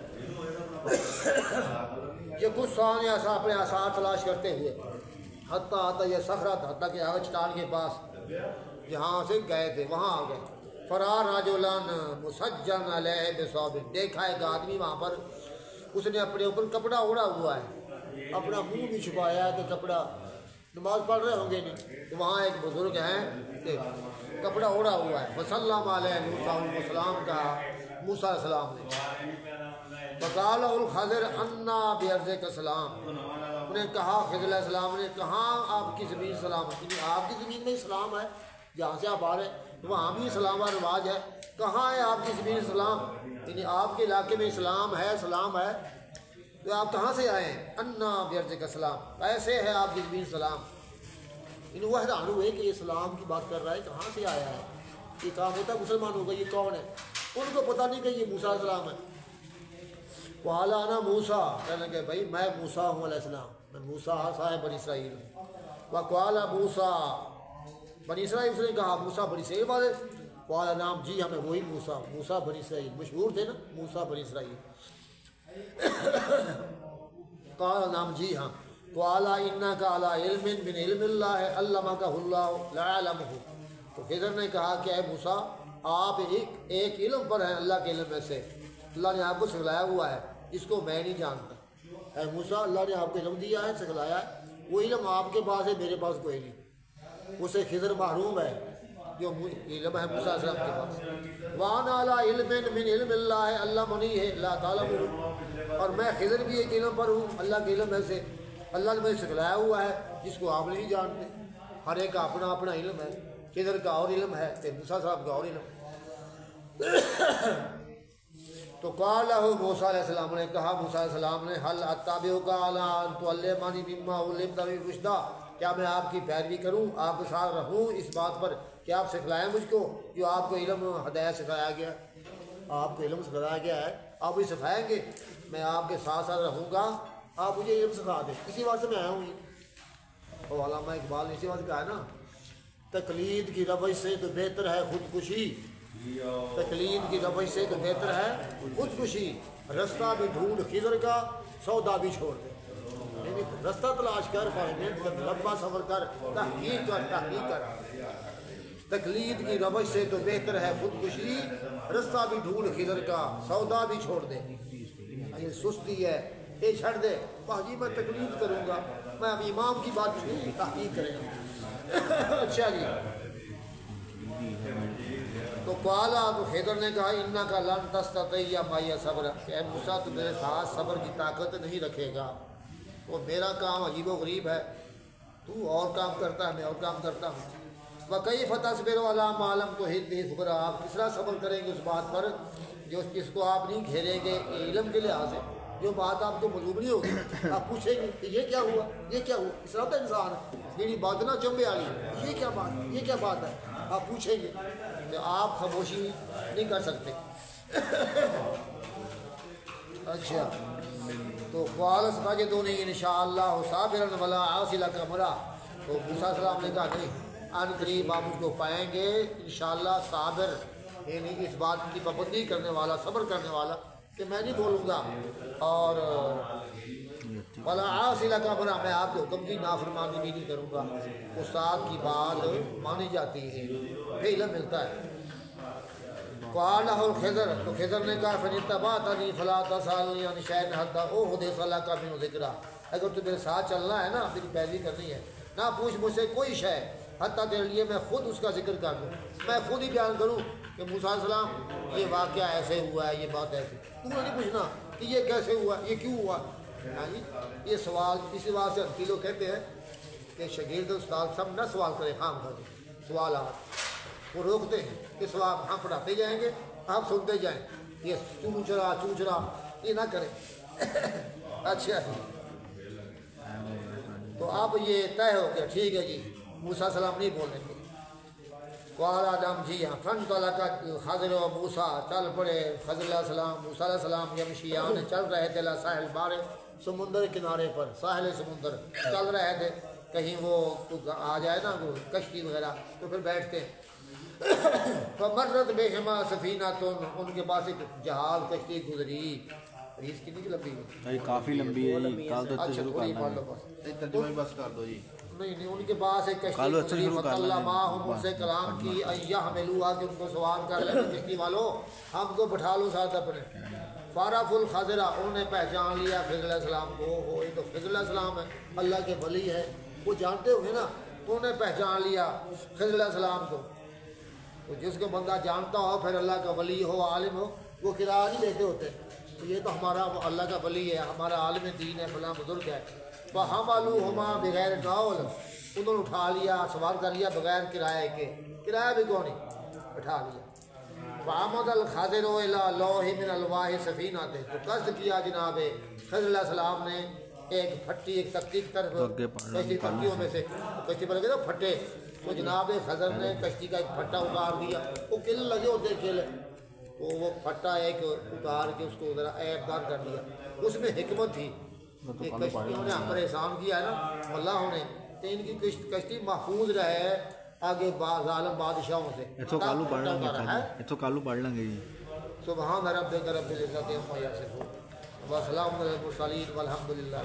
یہ کچھ ثانیہ ایسا اپنے آثار تلاش کرتے ہوئے، حتیٰ آتا یہ صخرۃ، حتیٰ کہ آگے چٹان کے پاس جہاں سے گئے تھے وہاں آ گئے۔ فرار رجلان مسجن علیہ بثوب، دیکھا ایک آدمی وہاں پر، اس نے اپنے اوپر کپڑا اوڑا ہوا ہے، اپنا منہ بھی چھپایا ہے کہ کپڑا، نماز پڑھ رہے ہوں گے نہیں، تو وہاں ایک بزرگ ہیں کہ کپڑا اوڑا ہوا ہے۔ وسلم علیہ موسیٰ، علیہ السلام کا موسیٰ علیہ السلام نے، فقال الخضر انا بیرضک السلام، انہیں کہا خضر علیہ السلام نے، کہاں آپ کی زمین سلام ہے، آپ کی زمین میں اسلام ہے، جہاں سے آپ آ رہے ہیں وہاں بھی اسلام کا رواج ہے، کہاں ہے آپ کی زمین اسلام، یعنی آپ کے علاقے میں اسلام ہے، سلام ہے، تو آپ کہاں سے آئے ہیں؟ انا بیرضک السلام، کیسے ہے آپ کی زمین سلام، یعنی وہ حیران ہوئے کہ یہ اسلام کی بات کر رہا ہے، کہاں سے آیا ہے، یہ کام ہوتا ہے مسلمان ہوگا، یہ کون ہے، ان کو پتہ نہیں کہ یہ موسیٰ علیہ السلام ہے۔ قال انا موسیٰ، کہنے کہ بھائی میں موسیٰ ہوں علیہ السلام، میں موسیٰ صاحب بنی اسرائیل ہوں۔ وقال موسیٰ، بنی اسرائیل، اس نے کہا موسیٰ بنی اسرائیل والے، قال نام، جی ہمیں وہی موسیٰ، موسیٰ بنی اسرائیل، مشہور تھے نا موسیٰ بنی اسرائیل۔ قال نام، جی ہاں۔ قال انک علی علم من علم اللہ علمک اللہ لا علمہ، تو خضر نے کہا کہ اے موسیٰ آپ ایک علم پر ہیں اللہ کے علم میں سے، اللہ نے آپ کو سکھلایا ہوا ہے، اس کو میں نہیں جانتا۔ اے موسیٰ اللہ نے آپ کو علم دیا ہے، سکھلایا ہے، وہ علم آپ کے پاس ہے، میرے پاس کوئی نہیں، اسے خضر محروم ہے جو علم ہے موسیٰ علیہ السلام کے پاس۔ وَأَنَا عَلَىٰ عِلْمٍ مِّنْ عِلْمِ اللَّهِ عَلَّمَنِيهِ لَا تَعْلَمُونَ، اور میں خضر بھی ایک علم پر ہوں اللہ کے علم میں سے، اللہ نے مجھے سکھلایا ہوا ہے جس کو آپ نہیں جانتے، ہر ایک کا اپنا اپنا علم ہے، خضر کا اور علم ہے، موسیٰ صاحب کا اور علم۔ تو قال له موسیٰ علیہ السلام نے کہا موسیٰ علیہ السلام نے، هل اتبعک علی ان تعلمنی مما علمت رشدا، کیا میں آپ کی پیروی کروں، آپ کے ساتھ رہوں اس بات پر کہ آپ سکھلائیں مجھ کو جو آپ کو علم ہدایت سکھایا گیا، آپ کو علم سکھایا گیا ہے، آپ مجھے سکھائیں گے، میں آپ کے ساتھ ساتھ رہوں گا، آپ مجھے علم سکھا دیں، اسی بات سے میں آیا ہوں۔ اور علامہ اقبال نے اسی بات کہا ہے نا، تقلید کی روش سے تو بہتر ہے خودکشی، تقلید کی روش سے تو بہتر ہے خودکشی، رستہ بھی ڈھونڈ خضر کا سودا بھی چھوڑ دے، یعنی رستہ تلاش کر، محنت کر، لمبا سفر کر، تحقیق کر، تقلید کی روش سے تو بہتر ہے خودکشی، رستہ بھی ڈھونڈ خضر کا سودا بھی چھوڑ دے، یہ سستی ہے یہ چھڑ دے، جی میں تقلید کروں گا، میں اب امام کی بات نہیں تحقیق کرے گا۔ اچھا جی، تو قالا تو خضر نے کہا انا کا لن تستطیع معی صبر، کہ اے موسیٰ تو میرے ساتھ صبر کی طاقت نہیں رکھے گا، تو میرا کام عجیب و غریب ہے، تو اور کام کرتا ہے میں اور کام کرتا ہوں۔ وَكَيْفَ تَصْبِرُ عَلَىٰ مَا لَمْ تُحِطْ بِهِ خُبْرًا، آپ کس طرح صبر کریں گے اس بات پر جس کو آپ نہیں گھیریں گے علم کے لحاظ سے، جو بات آپ کو معلوم نہیں ہوگی، آپ پوچھیں گے کہ یہ کیا ہوا، یہ کیا ہوا، اس طرح کا انسان ہے میری بات نہ چمبے والی، یہ کیا بات ہے، آپ پوچھیں گے تو آپ خاموشی نہیں کر سکتے۔ اچھا، تو قالس مجدونی انشاءاللہ صابرا ولا عاصی لک امرا، تو موسیٰ علیہ السلام نے کہا نہیں، ان قریب آپ مجھ کو پائیں گے انشاءاللہ صابر، یعنی اس بات کی پابندی کرنے والا، صبر کرنے والا کہ میں نہیں بولوں گا، اور ولا عاصی لک امرا، میں آپ کے حکم کی نافرمانی بھی نہیں کروں گا، استاد کی بات مانی جاتی ہے، پھر علم ملتا ہے۔ قال له الخضر، تو خضر نے کہا فَإِنِ اتَّبَعْتَنِي فَلَا تَسْأَلْنِي عَنْ شَيْءٍ حَتَّىٰ أُحْدِثَ لَكَ مِنْهُ ذِكْرًا، اگر تو میرے ساتھ چلنا ہے نا، میری پیروی کرنی ہے، نہ پوچھ مجھ سے کوئی شے حتیٰ تیرے لیے میں خود اس کا ذکر کر دوں، میں خود ہی بیان کروں کہ موسیٰ علیہ السلام یہ واقعہ ایسے ہوا ہے، یہ بات ایسی، تو نہیں پوچھنا کہ یہ کیسے ہوا، یہ کیوں ہوا، یعنی یہ سوال اسی بات سے ہنفی لوگ کہتے ہیں کہ شاگرد استاد سب نہ سوال کرے، خام خواہ سوالات وہ روکتے ہیں کہ سوال ہم پڑھاتے جائیں گے آپ سنتے جائیں، یہ چوچ رہا یہ نہ کریں۔ اچھا، تو اب یہ طے ہو گیا، ٹھیک ہے جی، موسیٰ علیہ السلام نہیں بولیں گے۔ قال آدم جی ہاں فانطلق خضر و موسیٰ، چل پڑے خضر علیہ السلام موسیٰ علیہ السلام، یمشیان چل رہے تھے لا ساحل بار، سمندر کنارے پر، ساحل سمندر چل رہے تھے، کہیں وہ آ جائے نا وہ کشتی وغیرہ تو پھر بیٹھتے ہیں۔ فمرت بہما سفینۃ، ان کے پاس ایک جہاز کشتی گزری، حدیث کتنی لمبی ہے؟ کافی لمبی ہے جی، کل تو اچھا شروع تھوڑی کرنا پڑھ لو ہے، بس، ترجمہ بھی بس کر دو جی۔ نہیں ان کے پاس ایک کشتی گزری، فَقَلَّ مَعَهُمْ، ان سے کلام کی، أَن يَحْمِلُوهَا، کہ ان کو سوار کر لیں کشتی والوں، ہم کو بٹھا لو ساتھ اپنے۔ فَعَرَفُوا الْخَضِرَ، انہوں نے پہچان لیا خضر علیہ السلام کو، یہ تو خضر علیہ السلام ہے، اللہ کے ولی ہے، وہ جانتے ہوئے نا، تو انہوں نے پہچان لیا خضر علیہ السلام کو۔ تو جس کو بندہ جانتا ہو پھر اللہ کا ولی ہو، عالم ہو، وہ قرار نہیں لیتے ہوتے، تو یہ تو ہمارا اللہ کا ولی ہے، ہمارا عالم دین ہے، فلاں بزرگ ہے۔ فَحَمَلُوهُمَا بِغَيْرِ نَاوَلٍ، انہوں نے اٹھا لیا، سوار کر لیا بغیر کرائے کے، کرایہ بھی کون نہیں، اٹھا لیا۔ فَعَمَدَ الْخَضِرُ إِلَىٰ لَوْحٍ مِّنْ أَلْوَاحِ السَّفِينَةِ، تو قصد کیا جناب خضر علیہ السلام نے ایک پھٹی، ایک تختی کی طرف، کشتی پھٹیوں میں سے، کشتی پر لگے نا پھٹے، تو جناب خضر نے کشتی کا ایک پھٹا اتار دیا، وہ کل لگے ہوتے کل، تو وہ پھٹا ایک اتار کے اس کو ذرا عیب دار کر دیا۔ اس میں حکمت تھی کہ کشتیوں نے ہم پر احسان کیا ہے نا اللہ نے، تو ان کی کشتی محفوظ رہے آگے ظالم بادشاہوں سے۔ اتو کالو پڑھ لیں گے، اتو کالو پڑھ لیں گے جی۔ سبحان ربک رب العزت عما یصفون وسلام علی المرسلین والحمد للہ۔